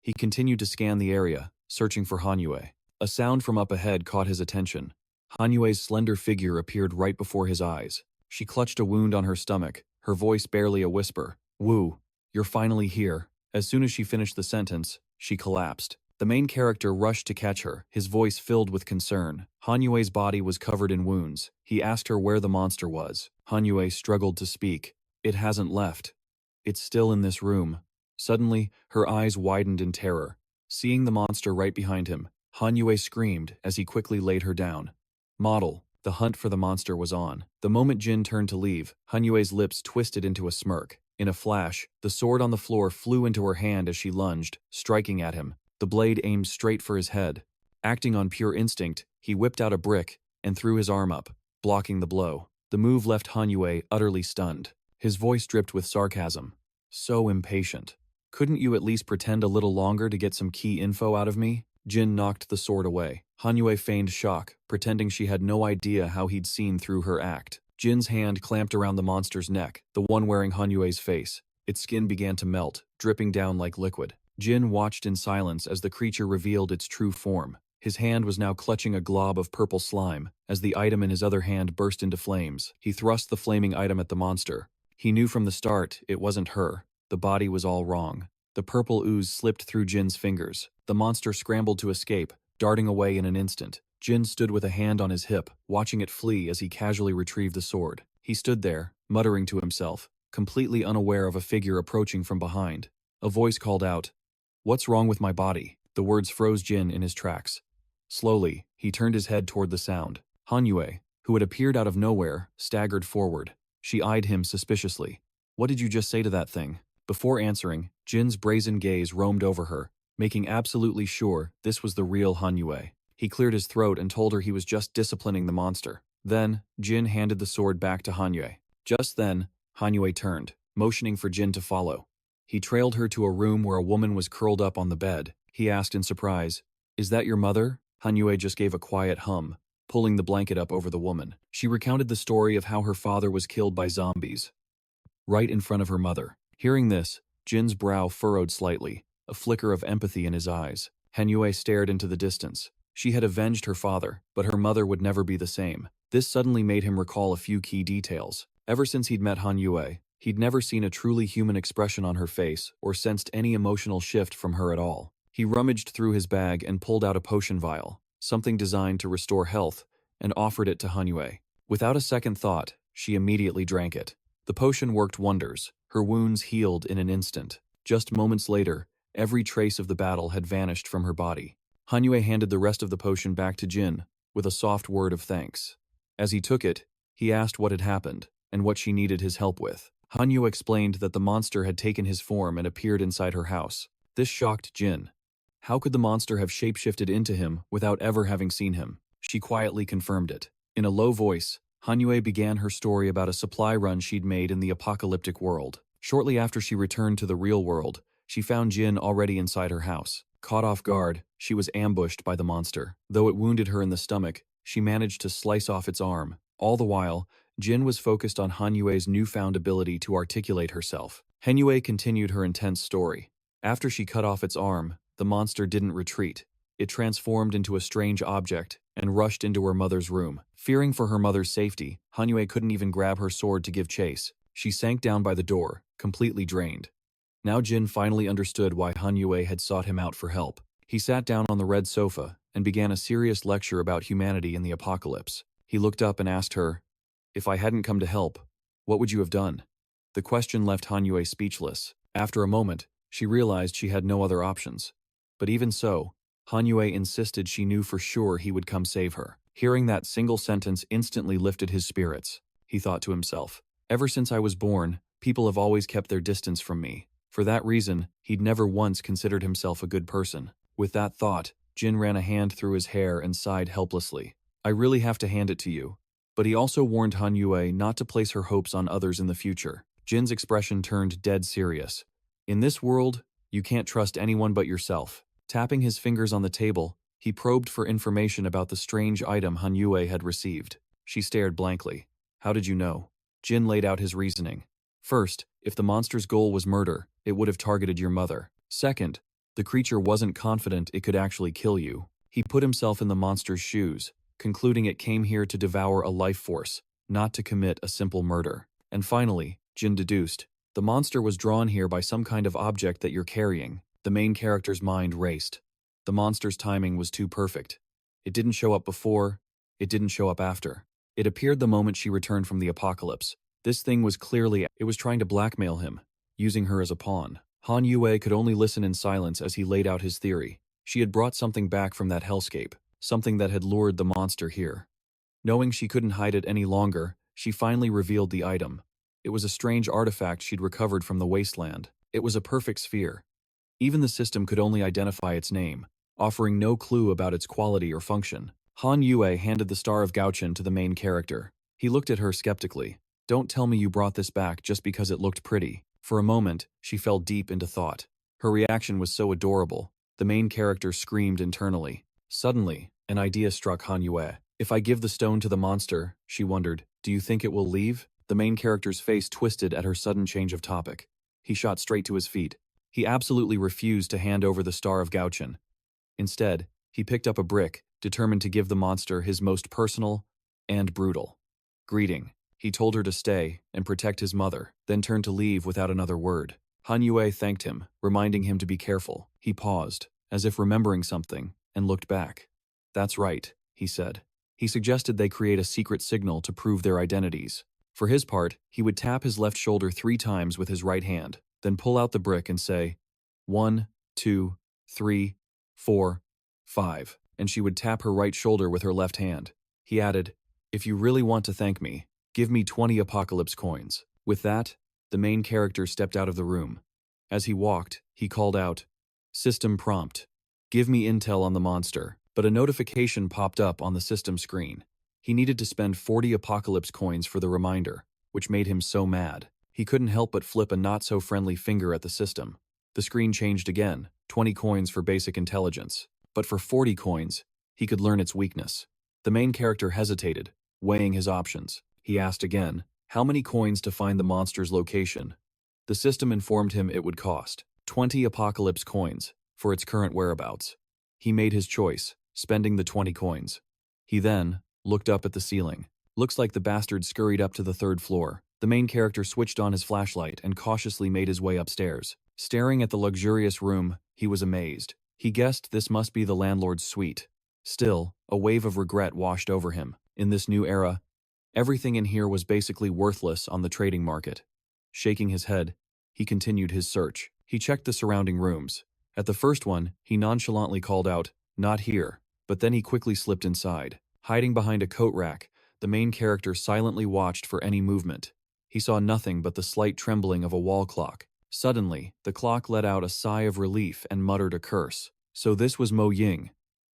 He continued to scan the area, searching for Hanyue. A sound from up ahead caught his attention. Hanyue's slender figure appeared right before his eyes. She clutched a wound on her stomach, her voice barely a whisper. "Wu, you're finally here." As soon as she finished the sentence, she collapsed. The main character rushed to catch her, his voice filled with concern. Hanyue's body was covered in wounds. He asked her where the monster was. Hanyue struggled to speak. "It hasn't left. It's still in this room." Suddenly, her eyes widened in terror. Seeing the monster right behind him, Hanyue screamed as he quickly laid her down. Model, the hunt for the monster was on. The moment Jin turned to leave, Hanyue's lips twisted into a smirk. In a flash, the sword on the floor flew into her hand as she lunged, striking at him. The blade aimed straight for his head. Acting on pure instinct, he whipped out a brick and threw his arm up, blocking the blow. The move left Hanyue utterly stunned. His voice dripped with sarcasm. "So impatient. Couldn't you at least pretend a little longer to get some key info out of me?" Jin knocked the sword away. Hanyue feigned shock, pretending she had no idea how he'd seen through her act. Jin's hand clamped around the monster's neck, the one wearing Hanyue's face. Its skin began to melt, dripping down like liquid. Jin watched in silence as the creature revealed its true form. His hand was now clutching a glob of purple slime. As the item in his other hand burst into flames, he thrust the flaming item at the monster. He knew from the start it wasn't her. The body was all wrong. The purple ooze slipped through Jin's fingers. The monster scrambled to escape, darting away in an instant. Jin stood with a hand on his hip, watching it flee as he casually retrieved the sword. He stood there, muttering to himself, completely unaware of a figure approaching from behind. A voice called out, "What's wrong with my body?" The words froze Jin in his tracks. Slowly, he turned his head toward the sound. Hanyue, who had appeared out of nowhere, staggered forward. She eyed him suspiciously. "What did you just say to that thing?" Before answering, Jin's brazen gaze roamed over her, making absolutely sure this was the real Hanyue. He cleared his throat and told her he was just disciplining the monster. Then, Jin handed the sword back to Hanyue. Just then, Hanyue turned, motioning for Jin to follow. He trailed her to a room where a woman was curled up on the bed. He asked in surprise, "Is that your mother?" Hanyue just gave a quiet hum, pulling the blanket up over the woman. She recounted the story of how her father was killed by zombies, right in front of her mother. Hearing this, Jin's brow furrowed slightly, a flicker of empathy in his eyes. Hanyue stared into the distance. She had avenged her father, but her mother would never be the same. This suddenly made him recall a few key details. Ever since he'd met Hanyue, he'd never seen a truly human expression on her face or sensed any emotional shift from her at all. He rummaged through his bag and pulled out a potion vial, something designed to restore health, and offered it to Hanyue. Without a second thought, she immediately drank it. The potion worked wonders. Her wounds healed in an instant. Just moments later, every trace of the battle had vanished from her body. Hanyue handed the rest of the potion back to Jin, with a soft word of thanks. As he took it, he asked what had happened, and what she needed his help with. Hanyue explained that the monster had taken his form and appeared inside her house. This shocked Jin. How could the monster have shapeshifted into him without ever having seen him? She quietly confirmed it. In a low voice, Hanyue began her story about a supply run she'd made in the apocalyptic world. Shortly after she returned to the real world, she found Jin already inside her house. Caught off guard, she was ambushed by the monster. Though it wounded her in the stomach, she managed to slice off its arm. All the while, Jin was focused on Hanyue's newfound ability to articulate herself. Hanyue continued her intense story. After she cut off its arm, the monster didn't retreat. It transformed into a strange object and rushed into her mother's room. Fearing for her mother's safety, Hanyue couldn't even grab her sword to give chase. She sank down by the door, completely drained. Now Jin finally understood why Hanyue had sought him out for help. He sat down on the red sofa and began a serious lecture about humanity in the apocalypse. He looked up and asked her, "If I hadn't come to help, what would you have done?" The question left Hanyue speechless. After a moment, she realized she had no other options. But even so, Hanyue insisted she knew for sure he would come save her. Hearing that single sentence instantly lifted his spirits. He thought to himself, "Ever since I was born, people have always kept their distance from me. For that reason, he'd never once considered himself a good person." With that thought, Jin ran a hand through his hair and sighed helplessly. "I really have to hand it to you." But he also warned Hanyue not to place her hopes on others in the future. Jin's expression turned dead serious. "In this world, you can't trust anyone but yourself. Tapping his fingers on the table, he probed for information about the strange item Han Yue had received. She stared blankly. How did you know? Jin laid out his reasoning. First, if the monster's goal was murder, it would have targeted your mother. Second, the creature wasn't confident it could actually kill you. He put himself in the monster's shoes, concluding it came here to devour a life force, not to commit a simple murder. And finally, Jin deduced, the monster was drawn here by some kind of object that you're carrying. The main character's mind raced. The monster's timing was too perfect. It didn't show up before, it didn't show up after. It appeared the moment she returned from the apocalypse. This thing was clearly, it was trying to blackmail him, using her as a pawn. Han Yue could only listen in silence as he laid out his theory. She had brought something back from that hellscape, something that had lured the monster here. Knowing she couldn't hide it any longer, she finally revealed the item. It was a strange artifact she'd recovered from the wasteland. It was a perfect sphere. Even the system could only identify its name, offering no clue about its quality or function. Han Yue handed the Star of Gauchen to the main character. He looked at her skeptically. Don't tell me you brought this back just because it looked pretty. For a moment, she fell deep into thought. Her reaction was so adorable. The main character screamed internally. Suddenly, an idea struck Han Yue. If I give the stone to the monster, she wondered, do you think it will leave? The main character's face twisted at her sudden change of topic. He shot straight to his feet. He absolutely refused to hand over the Star of Gauchen. Instead, he picked up a brick, determined to give the monster his most personal and brutal greeting. He told her to stay and protect his mother, then turned to leave without another word. Han Yue thanked him, reminding him to be careful. He paused, as if remembering something, and looked back. That's right, he said. He suggested they create a secret signal to prove their identities. For his part, he would tap his left shoulder 3 times with his right hand, then pull out the brick and say, 1, 2, 3, 4, 5, and she would tap her right shoulder with her left hand. He added, if you really want to thank me, give me 20 apocalypse coins. With that, the main character stepped out of the room. As he walked, he called out, System prompt. Give me intel on the monster. But a notification popped up on the system screen. He needed to spend 40 apocalypse coins for the reminder, which made him so mad. He couldn't help but flip a not-so-friendly finger at the system. The screen changed again, 20 coins for basic intelligence. But for 40 coins, he could learn its weakness. The main character hesitated, weighing his options. He asked again, how many coins to find the monster's location? The system informed him it would cost 20 apocalypse coins for its current whereabouts. He made his choice, spending the 20 coins. He then looked up at the ceiling. Looks like the bastard scurried up to the 3rd floor. The main character switched on his flashlight and cautiously made his way upstairs. Staring at the luxurious room, he was amazed. He guessed this must be the landlord's suite. Still, a wave of regret washed over him. In this new era, everything in here was basically worthless on the trading market. Shaking his head, he continued his search. He checked the surrounding rooms. At the first one, he nonchalantly called out, not here, but then he quickly slipped inside. Hiding behind a coat rack, the main character silently watched for any movement. He saw nothing but the slight trembling of a wall clock. Suddenly, the clock let out a sigh of relief and muttered a curse. So this was Mo Ying.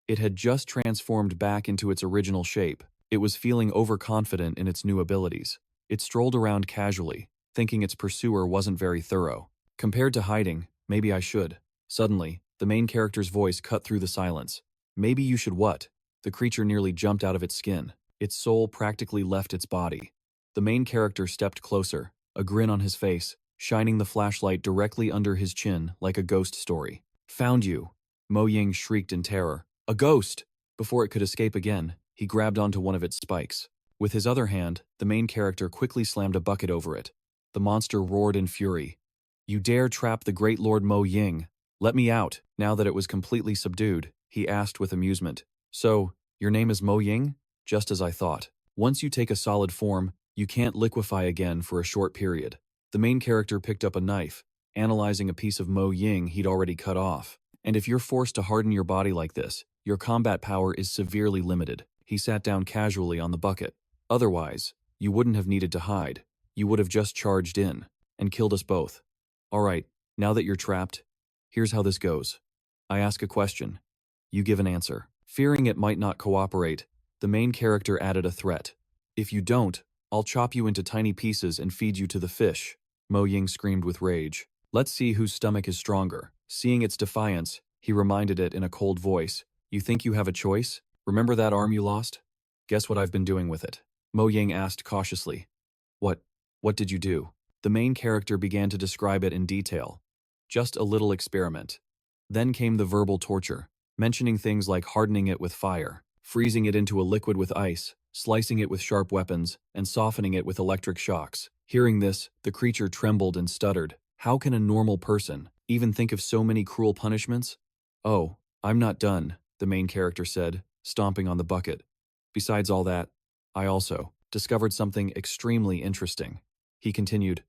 It had just transformed back into its original shape. It was feeling overconfident in its new abilities. It strolled around casually, thinking its pursuer wasn't very thorough. Compared to hiding, maybe I should. Suddenly, the main character's voice cut through the silence. Maybe you should what? The creature nearly jumped out of its skin. Its soul practically left its body. The main character stepped closer, a grin on his face, shining the flashlight directly under his chin like a ghost story. Found you! Mo Ying shrieked in terror. A ghost! Before it could escape again, he grabbed onto one of its spikes. With his other hand, the main character quickly slammed a bucket over it. The monster roared in fury. You dare trap the great Lord Mo Ying! Let me out! Now that it was completely subdued, he asked with amusement. So, your name is Mo Ying? Just as I thought. Once you take a solid form, you can't liquefy again for a short period. The main character picked up a knife, analyzing a piece of Mo Ying he'd already cut off. And if you're forced to harden your body like this, your combat power is severely limited. He sat down casually on the bucket. Otherwise, you wouldn't have needed to hide. You would have just charged in and killed us both. All right, now that you're trapped, here's how this goes. I ask a question. You give an answer. Fearing it might not cooperate, the main character added a threat. If you don't, I'll chop you into tiny pieces and feed you to the fish. Mo Ying screamed with rage. Let's see whose stomach is stronger. Seeing its defiance, He reminded it in a cold voice. You think you have a choice? Remember that arm you lost? Guess what I've been doing with it? Mo Ying asked cautiously. What? What did you do? The main character began to describe it in detail. Just a little experiment. Then came the verbal torture, mentioning things like hardening it with fire, freezing it into a liquid with ice, slicing it with sharp weapons, and softening it with electric shocks. Hearing this, the creature trembled and stuttered. How can a normal person even think of so many cruel punishments? Oh, I'm not done, the main character said, stomping on the bucket. Besides all that, I also discovered something extremely interesting. He continued,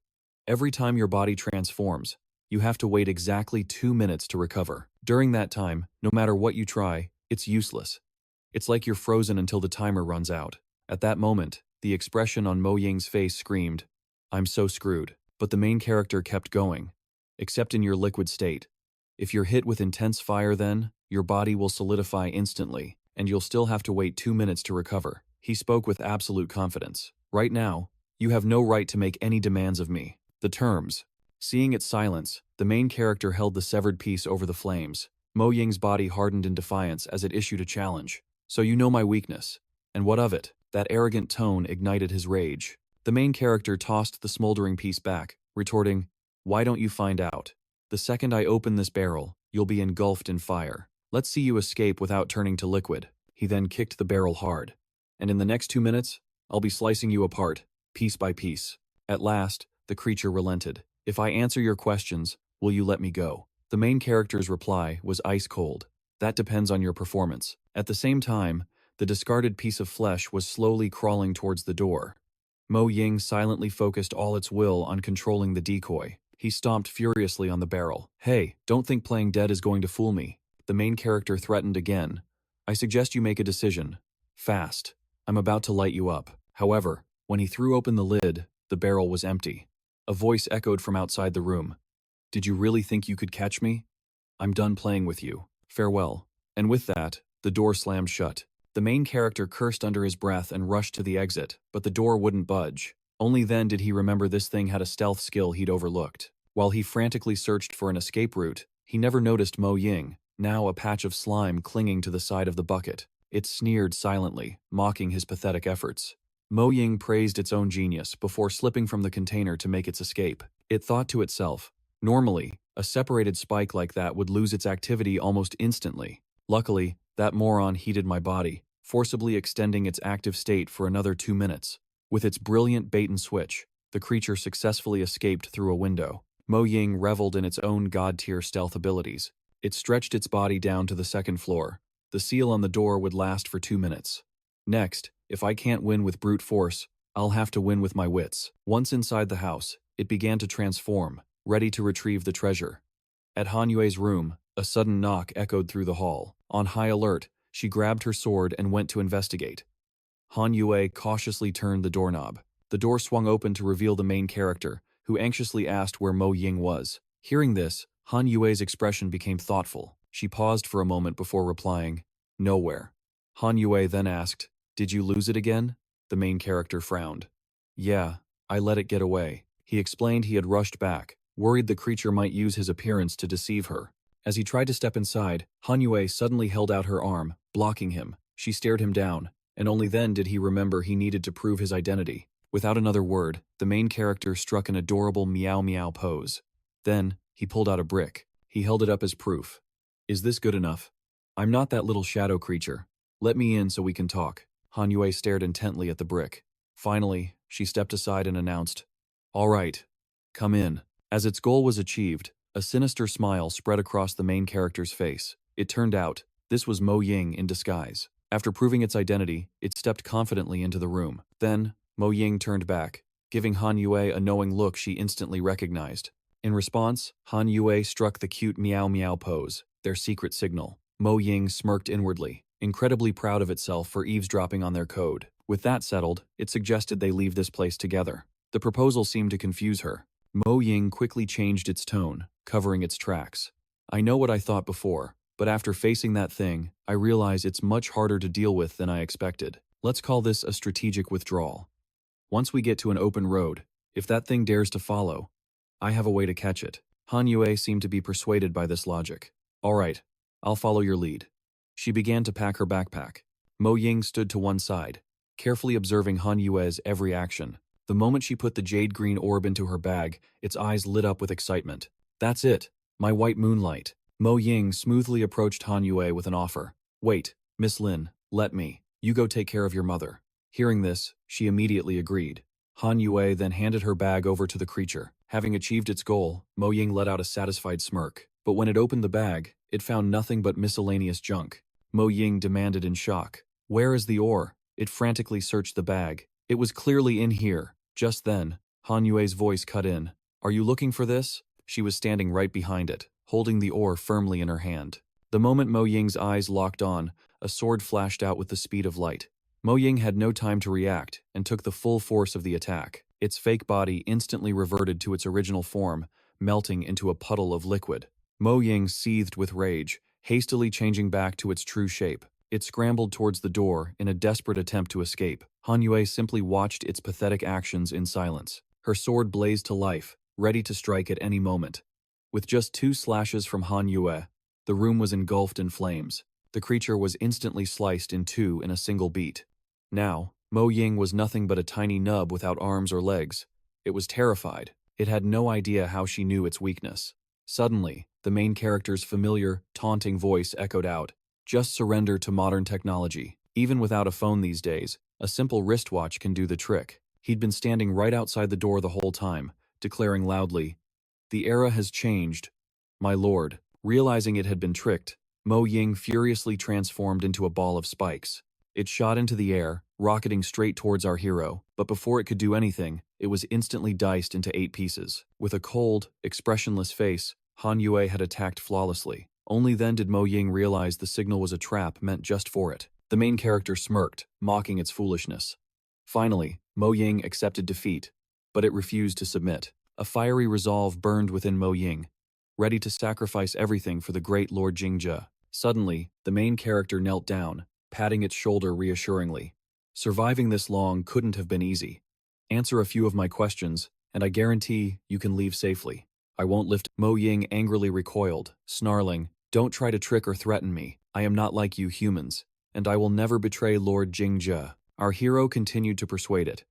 every time your body transforms, you have to wait exactly 2 minutes to recover. During that time, no matter what you try, it's useless. It's like you're frozen until the timer runs out. At that moment, the expression on Mo Ying's face screamed, I'm so screwed. But the main character kept going. Except in your liquid state. If you're hit with intense fire then, your body will solidify instantly, and you'll still have to wait 2 minutes to recover. He spoke with absolute confidence. Right now, you have no right to make any demands of me. The terms. Seeing its silence, the main character held the severed piece over the flames. Mo Ying's body hardened in defiance as it issued a challenge. So you know my weakness. And what of it? That arrogant tone ignited his rage. The main character tossed the smoldering piece back, retorting, why don't you find out? The second I open this barrel, you'll be engulfed in fire. Let's see you escape without turning to liquid. He then kicked the barrel hard. And in the next 2 minutes, I'll be slicing you apart, piece by piece. At last, the creature relented. If I answer your questions, will you let me go? The main character's reply was ice cold. That depends on your performance. At the same time, the discarded piece of flesh was slowly crawling towards the door. Mo Ying silently focused all its will on controlling the decoy. He stomped furiously on the barrel. Hey, don't think playing dead is going to fool me. The main character threatened again. I suggest you make a decision. Fast. I'm about to light you up. However, when he threw open the lid, the barrel was empty. A voice echoed from outside the room. Did you really think you could catch me? I'm done playing with you. Farewell. And with that, the door slammed shut. The main character cursed under his breath and rushed to the exit, but the door wouldn't budge. Only then did he remember this thing had a stealth skill he'd overlooked. While he frantically searched for an escape route, he never noticed Mo Ying, now a patch of slime clinging to the side of the bucket. It sneered silently, mocking his pathetic efforts. Mo Ying praised its own genius before slipping from the container to make its escape. It thought to itself, normally, a separated spike like that would lose its activity almost instantly. Luckily, that moron heated my body, forcibly extending its active state for another 2 minutes. With its brilliant bait-and-switch, the creature successfully escaped through a window. Mo Ying reveled in its own god-tier stealth abilities. It stretched its body down to the second floor. The seal on the door would last for 2 minutes. Next, if I can't win with brute force, I'll have to win with my wits. Once inside the house, it began to transform, ready to retrieve the treasure. At Han Yue's room, a sudden knock echoed through the hall. On high alert, she grabbed her sword and went to investigate. Han Yue cautiously turned the doorknob. The door swung open to reveal the main character, who anxiously asked where Mo Ying was. Hearing this, Han Yue's expression became thoughtful. She paused for a moment before replying, nowhere. Han Yue then asked, did you lose it again? The main character frowned. Yeah, I let it get away. He explained he had rushed back, worried the creature might use his appearance to deceive her. As he tried to step inside, Han Yue suddenly held out her arm, blocking him. She stared him down, and only then did he remember he needed to prove his identity. Without another word, the main character struck an adorable meow meow pose. Then, he pulled out a brick. He held it up as proof. Is this good enough? I'm not that little shadow creature. Let me in so we can talk. Han Yue stared intently at the brick. Finally, she stepped aside and announced, all right, come in. As its goal was achieved, a sinister smile spread across the main character's face. It turned out, this was Mo Ying in disguise. After proving its identity, it stepped confidently into the room. Then, Mo Ying turned back, giving Han Yue a knowing look she instantly recognized. In response, Han Yue struck the cute meow meow pose, their secret signal. Mo Ying smirked inwardly, incredibly proud of itself for eavesdropping on their code. With that settled, it suggested they leave this place together. The proposal seemed to confuse her. Mo Ying quickly changed its tone, covering its tracks. I know what I thought before, but after facing that thing, I realize it's much harder to deal with than I expected. Let's call this a strategic withdrawal. Once we get to an open road, if that thing dares to follow, I have a way to catch it. Han Yue seemed to be persuaded by this logic. All right, I'll follow your lead. She began to pack her backpack. Mo Ying stood to one side, carefully observing Han Yue's every action. The moment she put the jade-green orb into her bag, its eyes lit up with excitement. That's it, my white moonlight. Mo Ying smoothly approached Han Yue with an offer. Wait, Miss Lin, let me. You go take care of your mother. Hearing this, she immediately agreed. Han Yue then handed her bag over to the creature. Having achieved its goal, Mo Ying let out a satisfied smirk. But when it opened the bag, it found nothing but miscellaneous junk. Mo Ying demanded in shock. Where is the ore? It frantically searched the bag. It was clearly in here. Just then, Han Yue's voice cut in. Are you looking for this? She was standing right behind it, holding the ore firmly in her hand. The moment Mo Ying's eyes locked on, a sword flashed out with the speed of light. Mo Ying had no time to react and took the full force of the attack. Its fake body instantly reverted to its original form, melting into a puddle of liquid. Mo Ying seethed with rage, hastily changing back to its true shape. It scrambled towards the door in a desperate attempt to escape. Han Yue simply watched its pathetic actions in silence. Her sword blazed to life, ready to strike at any moment. With just 2 slashes from Han Yue, the room was engulfed in flames. The creature was instantly sliced in 2 in a single beat. Now, Mo Ying was nothing but a tiny nub without arms or legs. It was terrified. It had no idea how she knew its weakness. Suddenly, the main character's familiar, taunting voice echoed out. Just surrender to modern technology. Even without a phone these days, a simple wristwatch can do the trick. He'd been standing right outside the door the whole time, declaring loudly, "The era has changed, my lord." Realizing it had been tricked, Mo Ying furiously transformed into a ball of spikes. It shot into the air, rocketing straight towards our hero, but before it could do anything, it was instantly diced into 8 pieces. With a cold, expressionless face, Han Yue had attacked flawlessly. Only then did Mo Ying realize the signal was a trap meant just for it. The main character smirked, mocking its foolishness. Finally, Mo Ying accepted defeat, but it refused to submit. A fiery resolve burned within Mo Ying, ready to sacrifice everything for the great Lord Jingzhe. Suddenly, the main character knelt down, patting its shoulder reassuringly. Surviving this long couldn't have been easy. Answer a few of my questions, and I guarantee you can leave safely. I won't lift. Mo Ying angrily recoiled, snarling, "Don't try to trick or threaten me. I am not like you humans, and I will never betray Lord Jingzhe." Our hero continued to persuade it.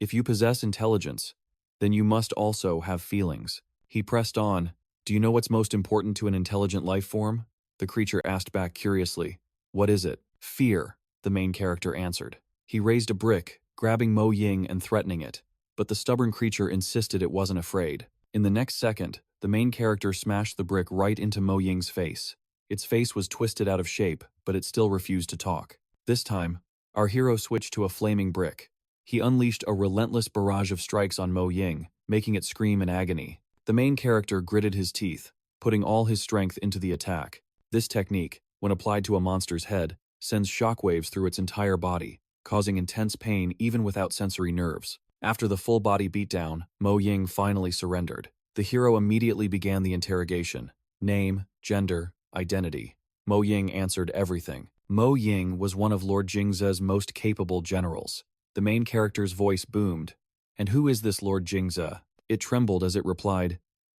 "If you possess intelligence, then you must also have feelings." He pressed on. "Do you know what's most important to an intelligent life form?" The creature asked back curiously. "What is it?" "Fear," the main character answered. He raised a brick, grabbing Mo Ying and threatening it, but the stubborn creature insisted it wasn't afraid. In the next second, the main character smashed the brick right into Mo Ying's face. Its face was twisted out of shape, but it still refused to talk. This time, our hero switched to a flaming brick. He unleashed a relentless barrage of strikes on Mo Ying, making it scream in agony. The main character gritted his teeth, putting all his strength into the attack. This technique, when applied to a monster's head, sends shockwaves through its entire body, causing intense pain even without sensory nerves. After the full-body beatdown, Mo Ying finally surrendered. The hero immediately began the interrogation. Name, gender, identity. Mo Ying answered everything. Mo Ying was one of Lord Jingzhe's most capable generals. The main character's voice boomed. "And who is this Lord Jingzhe?" It trembled as it replied,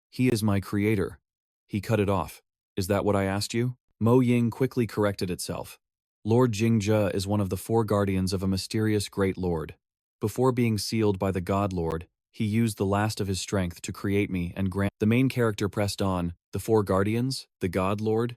"He is my creator." He cut it off. "Is that what I asked you?" Mo Ying quickly corrected itself. "Lord Jingzhe is one of the 4 guardians of a mysterious great lord. Before being sealed by the God Lord, he used the last of his strength to create me and grant." The main character pressed on. "The 4 guardians? The God Lord?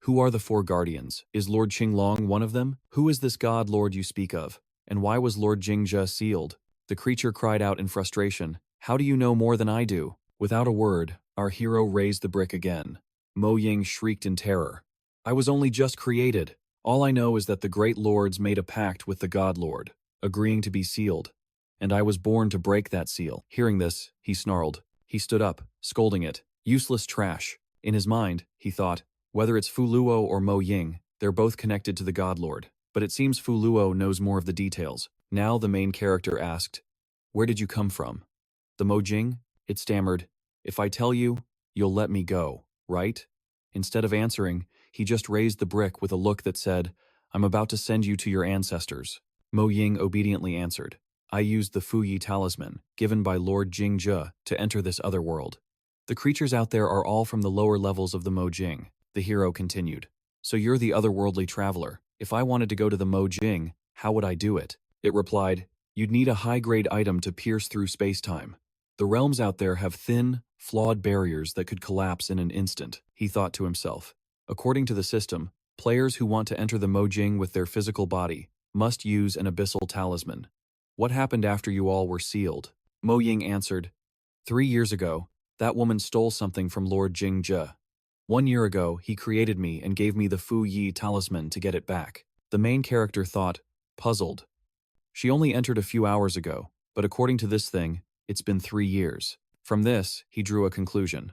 Who are the 4 guardians? Is Lord Qinglong one of them? Who is this God Lord you speak of? And why was Lord Jingzhe sealed?" The creature cried out in frustration. "How do you know more than I do?" Without a word, our hero raised the brick again. Mo Ying shrieked in terror. "I was only just created. All I know is that the great lords made a pact with the God Lord, agreeing to be sealed, and I was born to break that seal." Hearing this, he snarled. He stood up, scolding it. "Useless trash." In his mind, he thought, whether it's Fu Luo or Mo Ying, they're both connected to the God Lord. But it seems Fu Luo knows more of the details. Now the main character asked, "Where did you come from?" "The Mo Jing?" It stammered. "If I tell you, you'll let me go, right?" Instead of answering, he just raised the brick with a look that said, "I'm about to send you to your ancestors." Mo Ying obediently answered, "I used the Fu Yi talisman, given by Lord Jingzhe, to enter this other world. The creatures out there are all from the lower levels of the Mo Jing. the hero continued. So you're the otherworldly traveler. If I wanted to go to the Mojing, how would I do it? It replied, you'd need a high-grade item to pierce through space-time. The realms out there have thin, flawed barriers that could collapse in an instant, he thought to himself. According to the system, players who want to enter the Mojing with their physical body must use an abyssal talisman. What happened after you all were sealed? Mo Ying answered, 3 years ago, that woman stole something from Lord Jingzhe. 1 year ago, he created me and gave me the Fu Yi talisman to get it back. The main character thought, puzzled. She only entered a few hours ago, but according to this thing, it's been 3 years. From this, he drew a conclusion.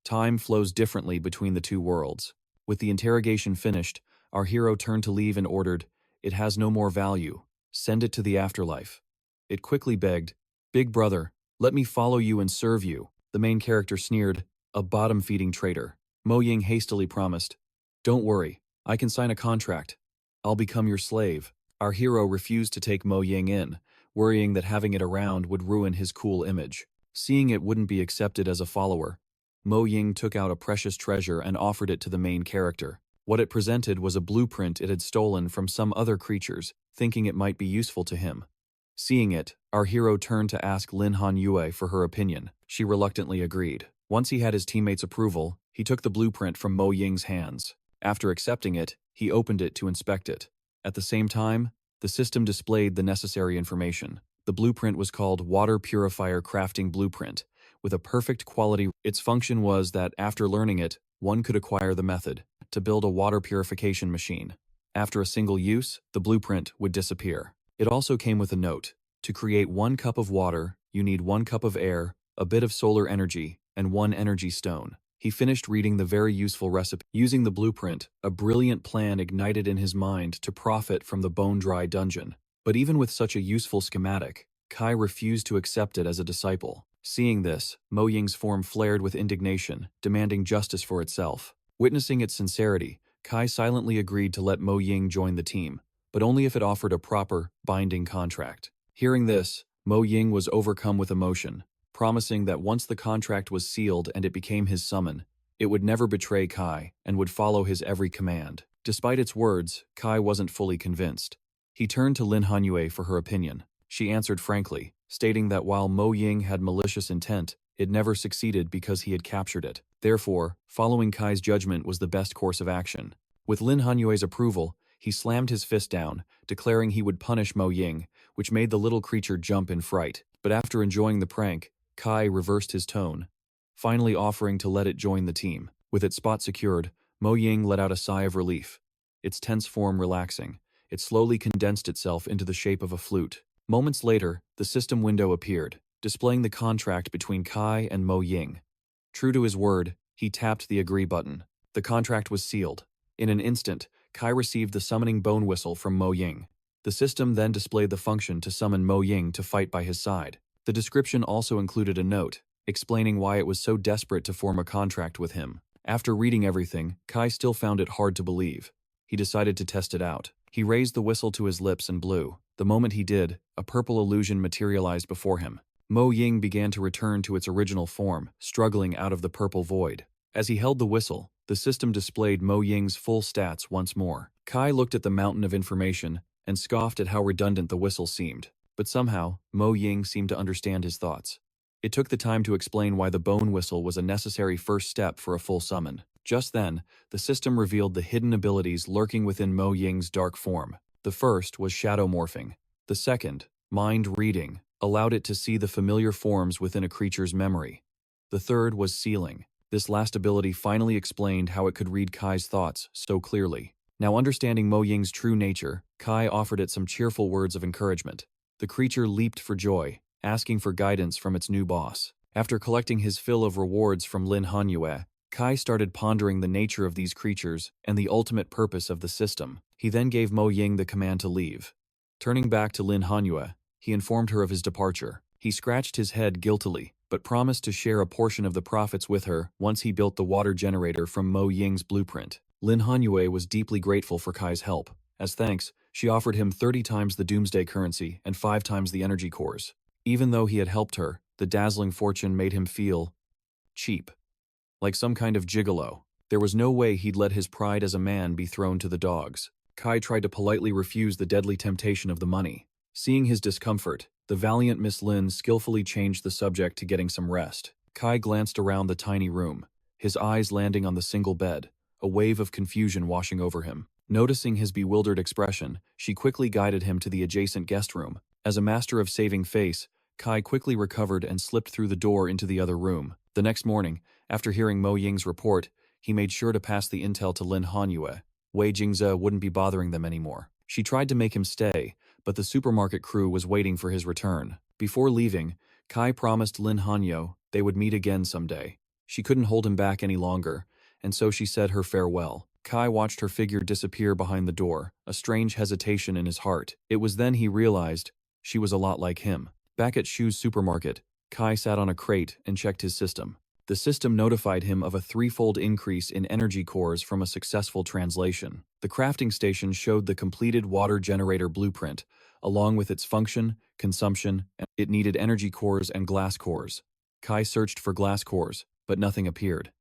Time flows differently between the two worlds. With the interrogation finished, our hero turned to leave and ordered, it has no more value. Send it to the afterlife. It quickly begged, Big brother, let me follow you and serve you. The main character sneered, a bottom-feeding traitor. Mo Ying hastily promised, don't worry, I can sign a contract. I'll become your slave. Our hero refused to take Mo Ying in, worrying that having it around would ruin his cool image. Seeing it wouldn't be accepted as a follower, Mo Ying took out a precious treasure and offered it to the main character. What it presented was a blueprint it had stolen from some other creatures, thinking it might be useful to him. Seeing it, our hero turned to ask Lin Han for her opinion. She reluctantly agreed. Once he had his teammates' approval, he took the blueprint from Mo Ying's hands. After accepting it, he opened it to inspect it. At the same time, the system displayed the necessary information. The blueprint was called Water Purifier Crafting Blueprint, with a perfect quality. Its function was that after learning it, one could acquire the method to build a water purification machine. After a single use, the blueprint would disappear. It also came with a note. To create 1 cup of water, you need 1 cup of air, a bit of solar energy, and 1 energy stone. He finished reading the very useful recipe. Using the blueprint, a brilliant plan ignited in his mind to profit from the bone-dry dungeon. But even with such a useful schematic, Kai refused to accept it as a disciple. Seeing this, Mo Ying's form flared with indignation, demanding justice for itself. Witnessing its sincerity, Kai silently agreed to let Mo Ying join the team, but only if it offered a proper, binding contract. Hearing this, Mo Ying was overcome with emotion, promising that once the contract was sealed and it became his summon, it would never betray Kai and would follow his every command. Despite its words, Kai wasn't fully convinced. He turned to Lin Han for her opinion. She answered frankly, stating that while Mo Ying had malicious intent, it never succeeded because he had captured it. Therefore, following Kai's judgment was the best course of action. With Lin Han approval, he slammed his fist down, declaring he would punish Mo Ying, which made the little creature jump in fright. But after enjoying the prank, Kai reversed his tone, finally offering to let it join the team. With its spot secured, Mo Ying let out a sigh of relief. Its tense form relaxing, it slowly condensed itself into the shape of a flute. Moments later, the system window appeared, displaying the contract between Kai and Mo Ying. True to his word, he tapped the agree button. The contract was sealed. In an instant, Kai received the summoning bone whistle from Mo Ying. The system then displayed the function to summon Mo Ying to fight by his side. The description also included a note, explaining why it was so desperate to form a contract with him. After reading everything, Kai still found it hard to believe. He decided to test it out. He raised the whistle to his lips and blew. The moment he did, a purple illusion materialized before him. Mo Ying began to return to its original form, struggling out of the purple void. As he held the whistle, the system displayed Mo Ying's full stats once more. Kai looked at the mountain of information and scoffed at how redundant the whistle seemed. But somehow, Mo Ying seemed to understand his thoughts. It took the time to explain why the bone whistle was a necessary first step for a full summon. Just then, the system revealed the hidden abilities lurking within Mo Ying's dark form. The first was shadow morphing. The second, mind reading, allowed it to see the familiar forms within a creature's memory. The third was sealing. This last ability finally explained how it could read Kai's thoughts so clearly. Now understanding Mo Ying's true nature, Kai offered it some cheerful words of encouragement. The creature leaped for joy, asking for guidance from its new boss. After collecting his fill of rewards from Lin Han, Kai started pondering the nature of these creatures and the ultimate purpose of the system. He then gave Mo Ying the command to leave. Turning back to Lin Han, he informed her of his departure. He scratched his head guiltily, but promised to share a portion of the profits with her once he built the water generator from Mo Ying's blueprint. Lin Han was deeply grateful for Kai's help. As thanks, she offered him 30 times the doomsday currency and 5 times the energy cores. Even though he had helped her, the dazzling fortune made him feel cheap, like some kind of gigolo. There was no way he'd let his pride as a man be thrown to the dogs. Kai tried to politely refuse the deadly temptation of the money. Seeing his discomfort, the valiant Miss Lin skillfully changed the subject to getting some rest. Kai glanced around the tiny room, his eyes landing on the single bed, a wave of confusion washing over him. Noticing his bewildered expression, she quickly guided him to the adjacent guest room. As a master of saving face, Kai quickly recovered and slipped through the door into the other room. The next morning, after hearing Mo Ying's report, he made sure to pass the intel to Lin Hanyue. Wei Jingze wouldn't be bothering them anymore. She tried to make him stay, but the supermarket crew was waiting for his return. Before leaving, Kai promised Lin Hanyue they would meet again someday. She couldn't hold him back any longer, and so she said her farewell. Kai watched her figure disappear behind the door, a strange hesitation in his heart. It was then he realized she was a lot like him. Back at Shu's supermarket, Kai sat on a crate and checked his system. The system notified him of a threefold increase in energy cores from a successful translation. The crafting station showed the completed water generator blueprint, along with its function, consumption, and it needed energy cores and glass cores. Kai searched for glass cores, but nothing appeared.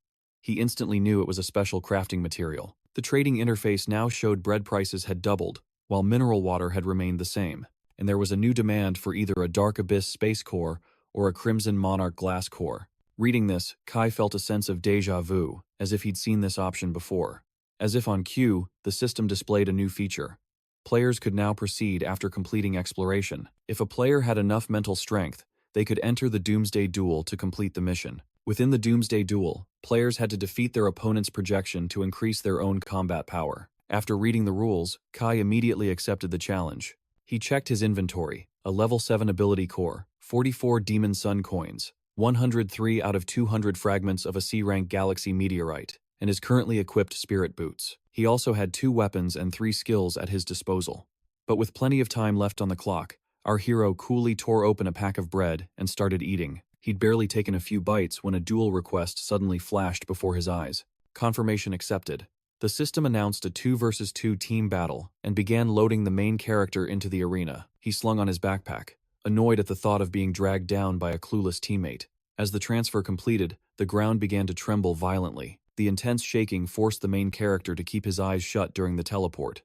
He instantly knew it was a special crafting material. The trading interface now showed bread prices had doubled, while mineral water had remained the same, and there was a new demand for either a Dark Abyss space core or a Crimson Monarch glass core. Reading this, Kai felt a sense of déjà vu, as if he'd seen this option before. As if on cue, the system displayed a new feature. Players could now proceed after completing exploration. If a player had enough mental strength, they could enter the Doomsday Duel to complete the mission. Within the Doomsday Duel, players had to defeat their opponent's projection to increase their own combat power. After reading the rules, Kai immediately accepted the challenge. He checked his inventory, a level 7 ability core, 44 Demon Sun coins, 103 out of 200 fragments of a C-rank galaxy meteorite, and his currently equipped spirit boots. He also had 2 weapons and 3 skills at his disposal. But with plenty of time left on the clock, our hero coolly tore open a pack of bread and started eating. He'd barely taken a few bites when a duel request suddenly flashed before his eyes. Confirmation accepted. The system announced a 2 versus 2 team battle and began loading the main character into the arena. He slung on his backpack, annoyed at the thought of being dragged down by a clueless teammate. As the transfer completed, the ground began to tremble violently. The intense shaking forced the main character to keep his eyes shut during the teleport.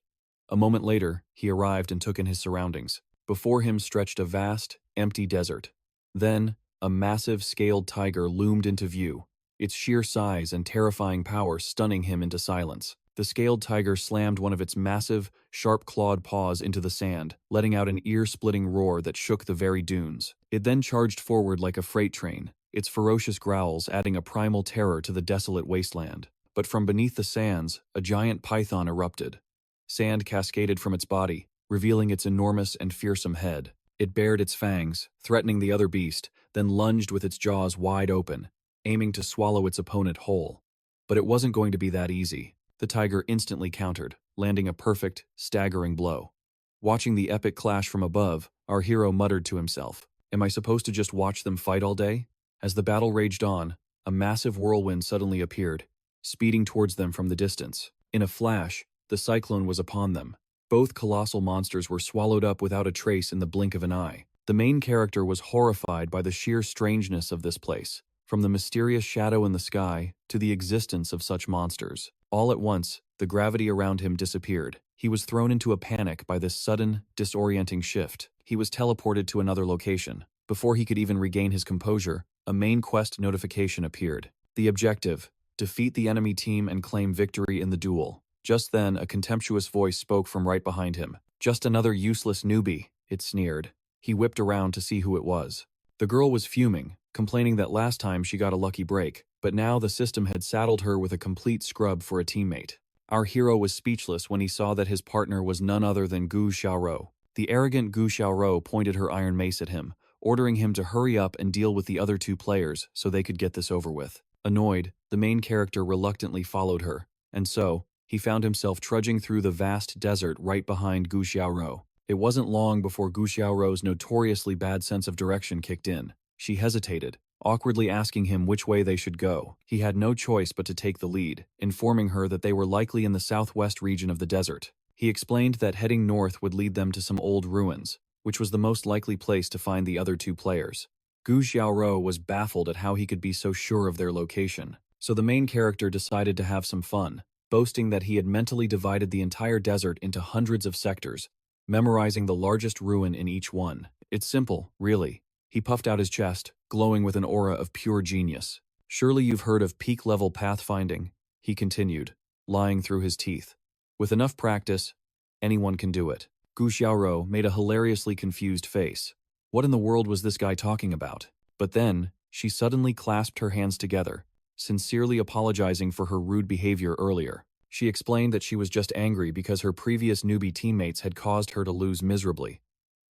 A moment later, he arrived and took in his surroundings. Before him stretched a vast, empty desert. Then, a massive scaled tiger loomed into view, its sheer size and terrifying power stunning him into silence. The scaled tiger slammed one of its massive, sharp-clawed paws into the sand, letting out an ear-splitting roar that shook the very dunes. It then charged forward like a freight train, its ferocious growls adding a primal terror to the desolate wasteland. But from beneath the sands, a giant python erupted. Sand cascaded from its body, revealing its enormous and fearsome head. It bared its fangs, threatening the other beast, then lunged with its jaws wide open, aiming to swallow its opponent whole. But it wasn't going to be that easy. The tiger instantly countered, landing a perfect, staggering blow. Watching the epic clash from above, our hero muttered to himself, "Am I supposed to just watch them fight all day?" As the battle raged on, a massive whirlwind suddenly appeared, speeding towards them from the distance. In a flash, the cyclone was upon them. Both colossal monsters were swallowed up without a trace in the blink of an eye. The main character was horrified by the sheer strangeness of this place, from the mysterious shadow in the sky to the existence of such monsters. All at once, the gravity around him disappeared. He was thrown into a panic by this sudden, disorienting shift. He was teleported to another location. Before he could even regain his composure, a main quest notification appeared. The objective: defeat the enemy team and claim victory in the duel. Just then, a contemptuous voice spoke from right behind him. "Just another useless newbie," it sneered. He whipped around to see who it was. The girl was fuming, complaining that last time she got a lucky break, but now the system had saddled her with a complete scrub for a teammate. Our hero was speechless when he saw that his partner was none other than Gu Xiaorou. The arrogant Gu Xiaorou pointed her iron mace at him, ordering him to hurry up and deal with the other 2 players so they could get this over with. Annoyed, the main character reluctantly followed her, and so, he found himself trudging through the vast desert right behind Gu Xiaorou. It wasn't long before Gu Xiaorou's notoriously bad sense of direction kicked in. She hesitated, awkwardly asking him which way they should go. He had no choice but to take the lead, informing her that they were likely in the southwest region of the desert. He explained that heading north would lead them to some old ruins, which was the most likely place to find the other 2 players. Gu Xiaorou was baffled at how he could be so sure of their location. So the main character decided to have some fun, boasting that he had mentally divided the entire desert into hundreds of sectors, memorizing the largest ruin in each one. It's simple, really. He puffed out his chest, glowing with an aura of pure genius. Surely you've heard of peak-level pathfinding, he continued, lying through his teeth. With enough practice, anyone can do it. Gu Xiaoro made a hilariously confused face. What in the world was this guy talking about? But then, she suddenly clasped her hands together, sincerely apologizing for her rude behavior earlier. She explained that she was just angry because her previous newbie teammates had caused her to lose miserably.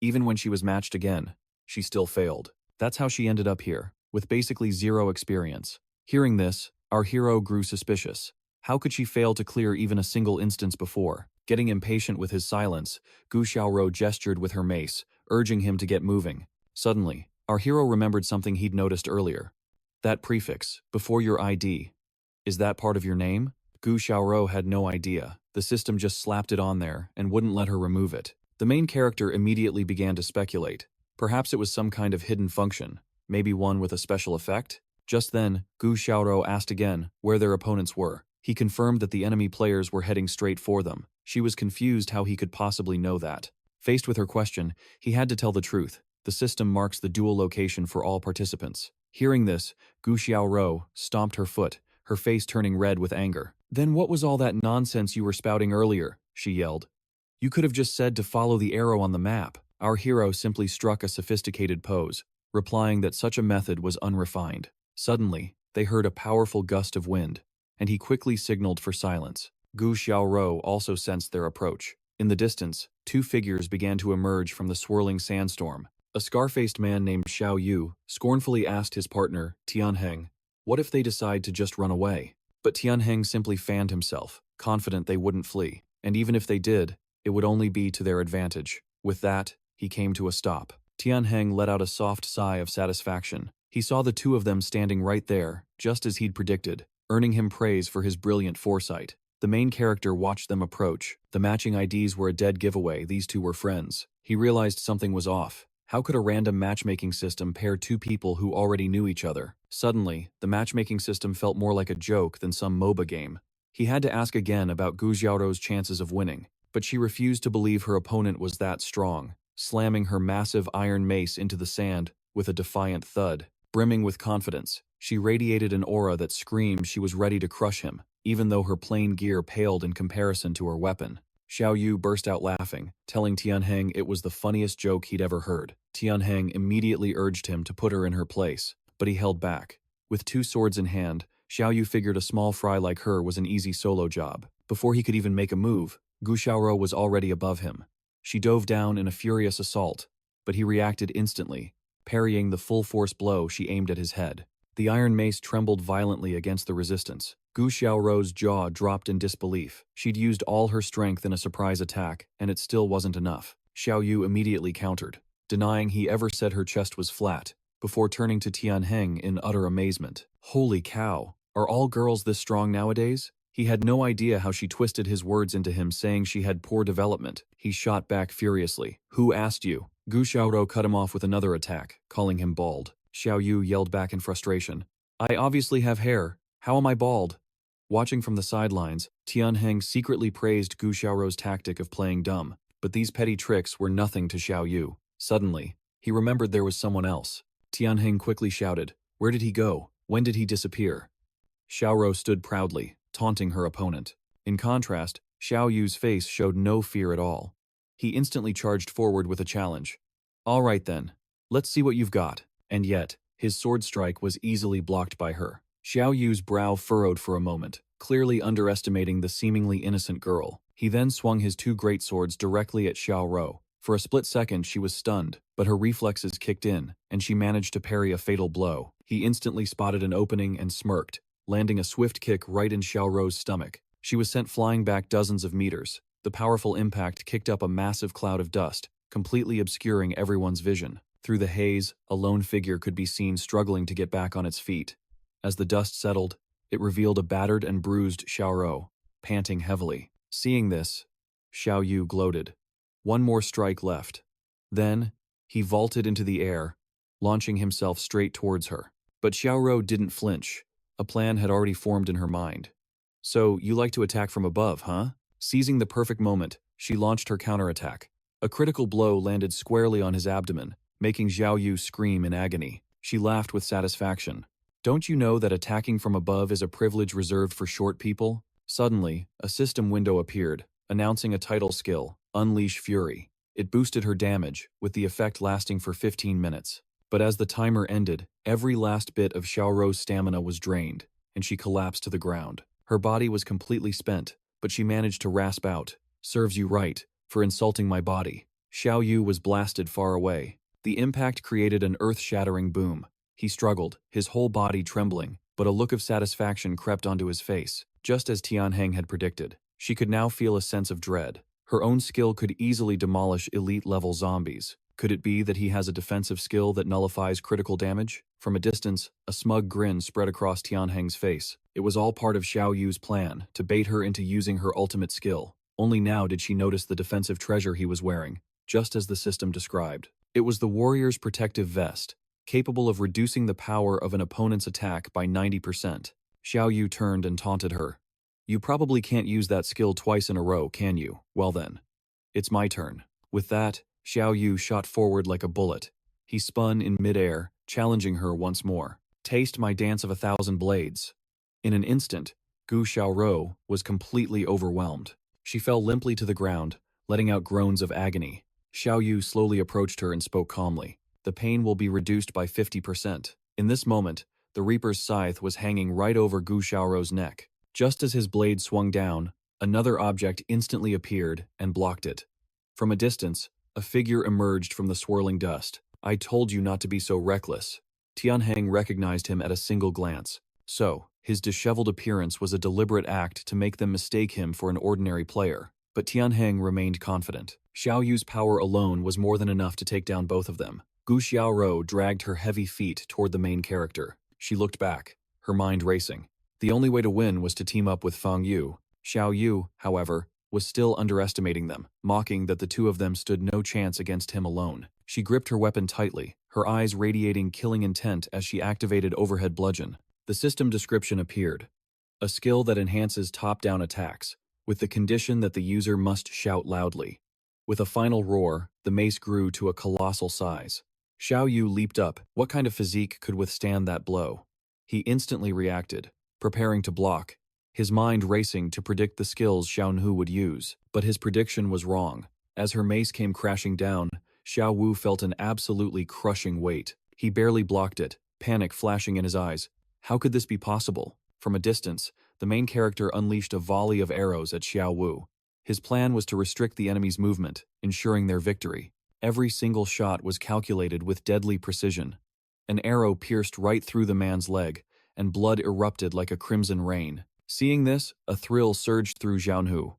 Even when she was matched again, she still failed. That's how she ended up here, with basically zero experience. Hearing this, our hero grew suspicious. How could she fail to clear even a single instance before? Getting impatient with his silence, Gu Xiaoro gestured with her mace, urging him to get moving. Suddenly, our hero remembered something he'd noticed earlier. That prefix, before your ID. Is that part of your name? Gu Xiaoro had no idea. The system just slapped it on there and wouldn't let her remove it. The main character immediately began to speculate. Perhaps it was some kind of hidden function, maybe one with a special effect? Just then, Gu Xiaoro asked again where their opponents were. He confirmed that the enemy players were heading straight for them. She was confused how he could possibly know that. Faced with her question, he had to tell the truth. The system marks the dual location for all participants. Hearing this, Gu Xiaoro stomped her foot, her face turning red with anger. Then what was all that nonsense you were spouting earlier? She yelled. You could have just said to follow the arrow on the map. Our hero simply struck a sophisticated pose, replying that such a method was unrefined. Suddenly, they heard a powerful gust of wind, and he quickly signaled for silence. Gu Xiaoro also sensed their approach. In the distance, two figures began to emerge from the swirling sandstorm. A scar-faced man named Xiao Yu scornfully asked his partner, Tianheng, what if they decide to just run away? But Tianheng simply fanned himself, confident they wouldn't flee, and even if they did, it would only be to their advantage. With that, he came to a stop. Tianheng let out a soft sigh of satisfaction. He saw the two of them standing right there, just as he'd predicted, earning him praise for his brilliant foresight. The main character watched them approach. The matching IDs were a dead giveaway. These two were friends. He realized something was off. How could a random matchmaking system pair two people who already knew each other? Suddenly, the matchmaking system felt more like a joke than some MOBA game. He had to ask again about Gu Xiaoro's chances of winning, but she refused to believe her opponent was that strong, slamming her massive iron mace into the sand with a defiant thud. Brimming with confidence, she radiated an aura that screamed she was ready to crush him, even though her plain gear paled in comparison to her weapon. Xiao Yu burst out laughing, telling Tianheng it was the funniest joke he'd ever heard. Tianheng immediately urged him to put her in her place, but he held back. With two swords in hand, Xiao Yu figured a small fry like her was an easy solo job. Before he could even make a move, Gu Xiaoro was already above him. She dove down in a furious assault, but he reacted instantly, parrying the full-force blow she aimed at his head. The iron mace trembled violently against the resistance. Gu Xiaoro's jaw dropped in disbelief. She'd used all her strength in a surprise attack, and it still wasn't enough. Xiao Yu immediately countered, denying he ever said her chest was flat, before turning to Tianheng in utter amazement. Holy cow, are all girls this strong nowadays? He had no idea how she twisted his words into him saying she had poor development. He shot back furiously. Who asked you? Gu Xiaoro cut him off with another attack, calling him bald. Xiao Yu yelled back in frustration. I obviously have hair. How am I bald? Watching from the sidelines, Tianheng secretly praised Gu Xiaoro's tactic of playing dumb, but these petty tricks were nothing to Xiao Yu. Suddenly, he remembered there was someone else. Tianheng quickly shouted, where did he go? When did he disappear? Xiaoro stood proudly, taunting her opponent. In contrast, Xiao Yu's face showed no fear at all. He instantly charged forward with a challenge. All right then, let's see what you've got. And yet, his sword strike was easily blocked by her. Xiao Yu's brow furrowed for a moment, clearly underestimating the seemingly innocent girl. He then swung his two great swords directly at Xiao Ro. For a split second she was stunned, but her reflexes kicked in, and she managed to parry a fatal blow. He instantly spotted an opening and smirked, landing a swift kick right in Xiao Ro's stomach. She was sent flying back dozens of meters. The powerful impact kicked up a massive cloud of dust, completely obscuring everyone's vision. Through the haze, a lone figure could be seen struggling to get back on its feet. As the dust settled, it revealed a battered and bruised Xiao Ro, panting heavily. Seeing this, Xiao Yu gloated. One more strike left. Then, he vaulted into the air, launching himself straight towards her. But Xiao Ro didn't flinch. A plan had already formed in her mind. So, you like to attack from above, huh? Seizing the perfect moment, she launched her counterattack. A critical blow landed squarely on his abdomen, making Xiao Yu scream in agony. She laughed with satisfaction. Don't you know that attacking from above is a privilege reserved for short people? Suddenly, a system window appeared, announcing a title skill, Unleash Fury. It boosted her damage, with the effect lasting for 15 minutes. But as the timer ended, every last bit of Xiaorou's stamina was drained, and she collapsed to the ground. Her body was completely spent, but she managed to rasp out, "Serves you right, for insulting my body." Xiao Yu was blasted far away. The impact created an earth-shattering boom. He struggled, his whole body trembling, but a look of satisfaction crept onto his face, just as Tianheng had predicted. She could now feel a sense of dread. Her own skill could easily demolish elite-level zombies. Could it be that he has a defensive skill that nullifies critical damage? From a distance, a smug grin spread across Tianheng's face. It was all part of Xiao Yu's plan, to bait her into using her ultimate skill. Only now did she notice the defensive treasure he was wearing, just as the system described. It was the warrior's protective vest, capable of reducing the power of an opponent's attack by 90%. Xiao Yu turned and taunted her. "You probably can't use that skill twice in a row, can you? Well then, it's my turn." With that, Xiao Yu shot forward like a bullet. He spun in midair, challenging her once more. "Taste my dance of 1,000 blades." In an instant, Gu Xiaorou was completely overwhelmed. She fell limply to the ground, letting out groans of agony. Xiao Yu slowly approached her and spoke calmly. "The pain will be reduced by 50%. In this moment, the Reaper's scythe was hanging right over Gu Xiaorou's neck. Just as his blade swung down, another object instantly appeared and blocked it. From a distance, a figure emerged from the swirling dust. "I told you not to be so reckless." Tianheng recognized him at a single glance. So, his disheveled appearance was a deliberate act to make them mistake him for an ordinary player. But Tianheng remained confident. Xiao Yu's power alone was more than enough to take down both of them. Gu Xiaorou dragged her heavy feet toward the main character. She looked back, her mind racing. The only way to win was to team up with Fang Yu. Xiao Yu, however, was still underestimating them, mocking that the two of them stood no chance against him alone. She gripped her weapon tightly, her eyes radiating killing intent as she activated Overhead Bludgeon. The system description appeared. A skill that enhances top-down attacks, with the condition that the user must shout loudly. With a final roar, the mace grew to a colossal size. Xiao Yu leaped up. What kind of physique could withstand that blow? He instantly reacted, preparing to block, his mind racing to predict the skills Xiao Hu would use. But his prediction was wrong. As her mace came crashing down, Xiao Wu felt an absolutely crushing weight. He barely blocked it, panic flashing in his eyes. How could this be possible? From a distance, the main character unleashed a volley of arrows at Xiao Wu. His plan was to restrict the enemy's movement, ensuring their victory. Every single shot was calculated with deadly precision. An arrow pierced right through the man's leg, and blood erupted like a crimson rain. Seeing this, a thrill surged through Xiaohu.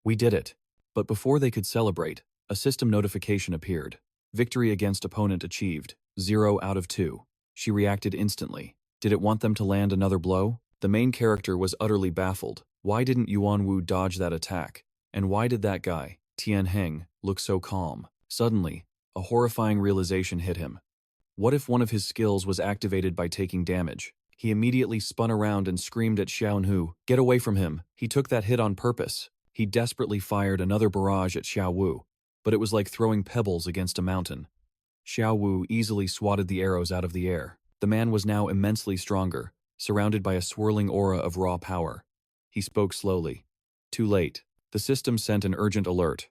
"We did it." But before they could celebrate, a system notification appeared. Victory against opponent achieved, 0 out of 2. She reacted instantly. Did it want them to land another blow? The main character was utterly baffled. Why didn't Yuan Wu dodge that attack? And why did that guy, Tianheng, look so calm? Suddenly, a horrifying realization hit him. What if one of his skills was activated by taking damage? He immediately spun around and screamed at Xiaohu, "Get away from him! He took that hit on purpose." He desperately fired another barrage at Xiao Wu, but it was like throwing pebbles against a mountain. Xiao Wu easily swatted the arrows out of the air. The man was now immensely stronger, surrounded by a swirling aura of raw power. He spoke slowly. Too late. The system sent an urgent alert.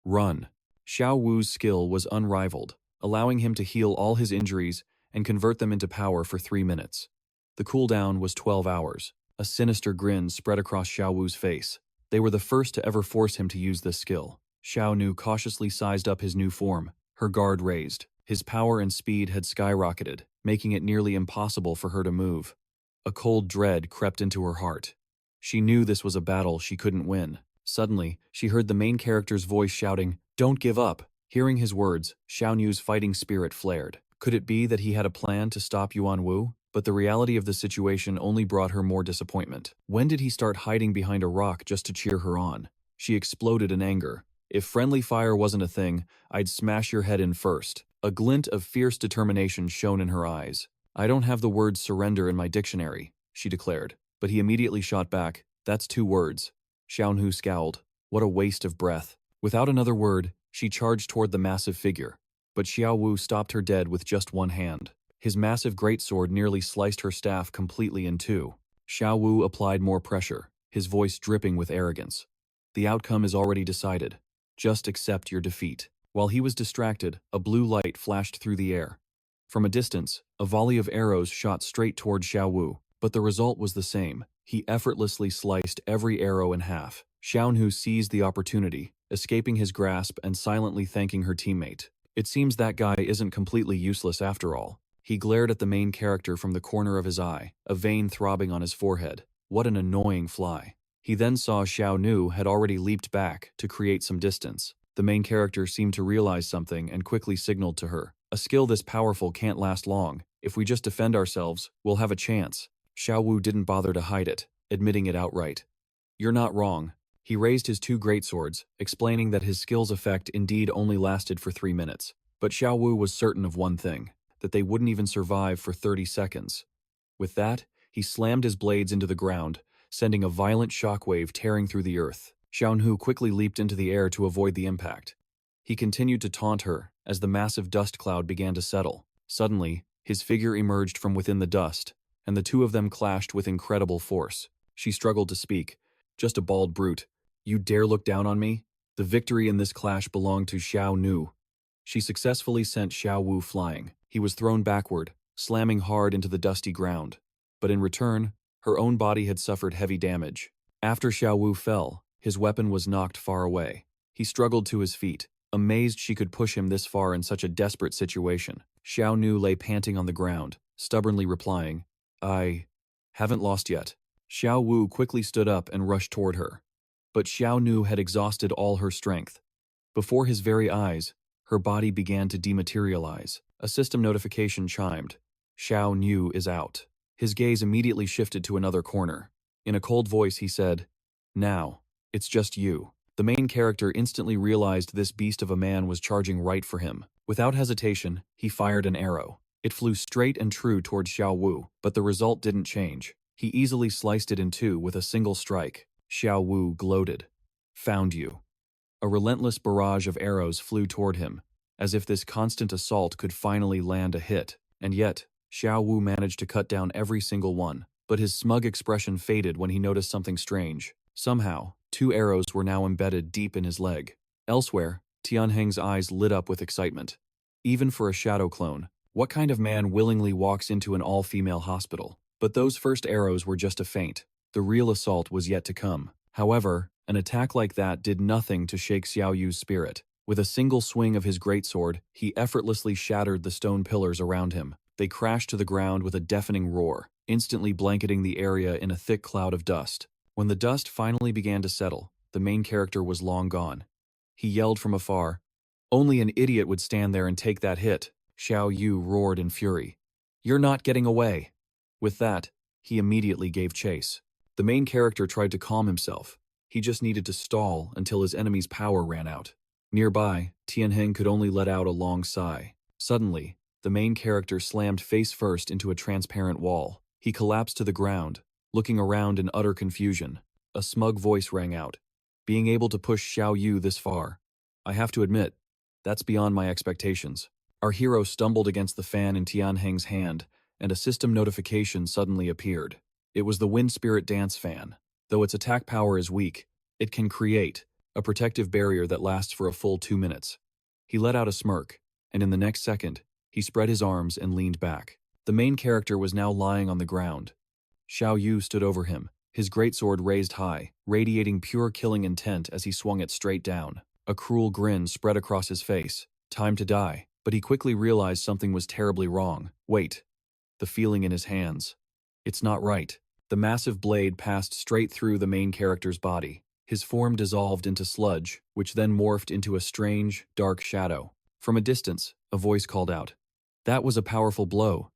Run. Xiao Wu's skill was unrivaled, allowing him to heal all his injuries and convert them into power for 3 minutes. The cooldown was 12 hours. A sinister grin spread across Xiao Wu's face. They were the first to ever force him to use this skill. Xiao Nu cautiously sized up his new form, her guard raised. His power and speed had skyrocketed, making it nearly impossible for her to move. A cold dread crept into her heart. She knew this was a battle she couldn't win. Suddenly, she heard the main character's voice shouting, "Don't give up." Hearing his words, Xiao Nu's fighting spirit flared. Could it be that he had a plan to stop Yuan Wu? But the reality of the situation only brought her more disappointment. When did he start hiding behind a rock just to cheer her on? She exploded in anger. "If friendly fire wasn't a thing, I'd smash your head in first." A glint of fierce determination shone in her eyes. "I don't have the word surrender in my dictionary." she declared. But he immediately shot back, "That's 2 words." Xiao Nu scowled. What a waste of breath. Without another word, she charged toward the massive figure. But Xiao Wu stopped her dead with just one hand. His massive greatsword nearly sliced her staff completely in 2. Xiao Wu applied more pressure, his voice dripping with arrogance. "The outcome is already decided. Just accept your defeat." While he was distracted, a blue light flashed through the air. From a distance, a volley of arrows shot straight toward Xiao Wu, but the result was the same. He effortlessly sliced every arrow in half. Xiao Nu seized the opportunity, escaping his grasp and silently thanking her teammate. It seems that guy isn't completely useless after all. He glared at the main character from the corner of his eye, a vein throbbing on his forehead. What an annoying fly. He then saw Xiao Nu had already leaped back to create some distance. The main character seemed to realize something and quickly signaled to her. "A skill this powerful can't last long. If we just defend ourselves, we'll have a chance." Xiao Wu didn't bother to hide it, admitting it outright. "You're not wrong." He raised his 2 greatswords, explaining that his skill's effect indeed only lasted for 3 minutes. But Xiao Wu was certain of one thing, that they wouldn't even survive for 30 seconds. With that, he slammed his blades into the ground, sending a violent shockwave tearing through the earth. Xiao Nu quickly leaped into the air to avoid the impact. He continued to taunt her as the massive dust cloud began to settle. Suddenly, his figure emerged from within the dust, and the 2 of them clashed with incredible force. She struggled to speak. "Just a bald brute. You dare look down on me?" The victory in this clash belonged to Xiao Nu. She successfully sent Xiao Wu flying. He was thrown backward, slamming hard into the dusty ground. But in return, her own body had suffered heavy damage. After Xiao Wu fell, his weapon was knocked far away. He struggled to his feet, amazed she could push him this far in such a desperate situation. Xiao Nu lay panting on the ground, stubbornly replying, "I haven't lost yet." Xiao Wu quickly stood up and rushed toward her. But Xiao Nu had exhausted all her strength. Before his very eyes, her body began to dematerialize. A system notification chimed. "Xiao Nu is out." His gaze immediately shifted to another corner. In a cold voice he said, "Now, it's just you." The main character instantly realized this beast of a man was charging right for him. Without hesitation, he fired an arrow. It flew straight and true toward Xiao Wu, but the result didn't change. He easily sliced it in 2 with a single strike. Xiao Wu gloated. "Found you." A relentless barrage of arrows flew toward him, as if this constant assault could finally land a hit. And yet, Xiao Wu managed to cut down every single one. But his smug expression faded when he noticed something strange. Somehow, 2 arrows were now embedded deep in his leg. Elsewhere, Tianheng's eyes lit up with excitement. Even for a shadow clone, what kind of man willingly walks into an all-female hospital? But those first arrows were just a feint. The real assault was yet to come. However, an attack like that did nothing to shake Xiao Yu's spirit. With a single swing of his greatsword, he effortlessly shattered the stone pillars around him. They crashed to the ground with a deafening roar, instantly blanketing the area in a thick cloud of dust. When the dust finally began to settle, the main character was long gone. He yelled from afar, "Only an idiot would stand there and take that hit." Xiao Yu roared in fury, "You're not getting away." With that, he immediately gave chase. The main character tried to calm himself. He just needed to stall until his enemy's power ran out. Nearby, Tianheng could only let out a long sigh. Suddenly, the main character slammed face first into a transparent wall. He collapsed to the ground, looking around in utter confusion. A smug voice rang out. "Being able to push Xiao Yu this far, I have to admit, that's beyond my expectations." Our hero stumbled against the fan in Tianheng's hand, and a system notification suddenly appeared. It was the Wind Spirit Dance fan. Though its attack power is weak, it can create a protective barrier that lasts for a full 2 minutes. He let out a smirk, and in the next second, he spread his arms and leaned back. The main character was now lying on the ground. Xiao Yu stood over him, his greatsword raised high, radiating pure killing intent as he swung it straight down. A cruel grin spread across his face. Time to die. But he quickly realized something was terribly wrong. Wait. The feeling in his hands. It's not right. The massive blade passed straight through the main character's body. His form dissolved into sludge, which then morphed into a strange, dark shadow. From a distance, a voice called out, "That was a powerful blow.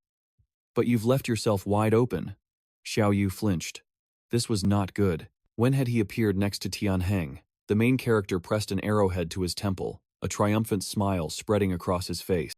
But you've left yourself wide open." Xiao Yu flinched. This was not good. When had he appeared next to Tianheng? The main character pressed an arrowhead to his temple, a triumphant smile spreading across his face.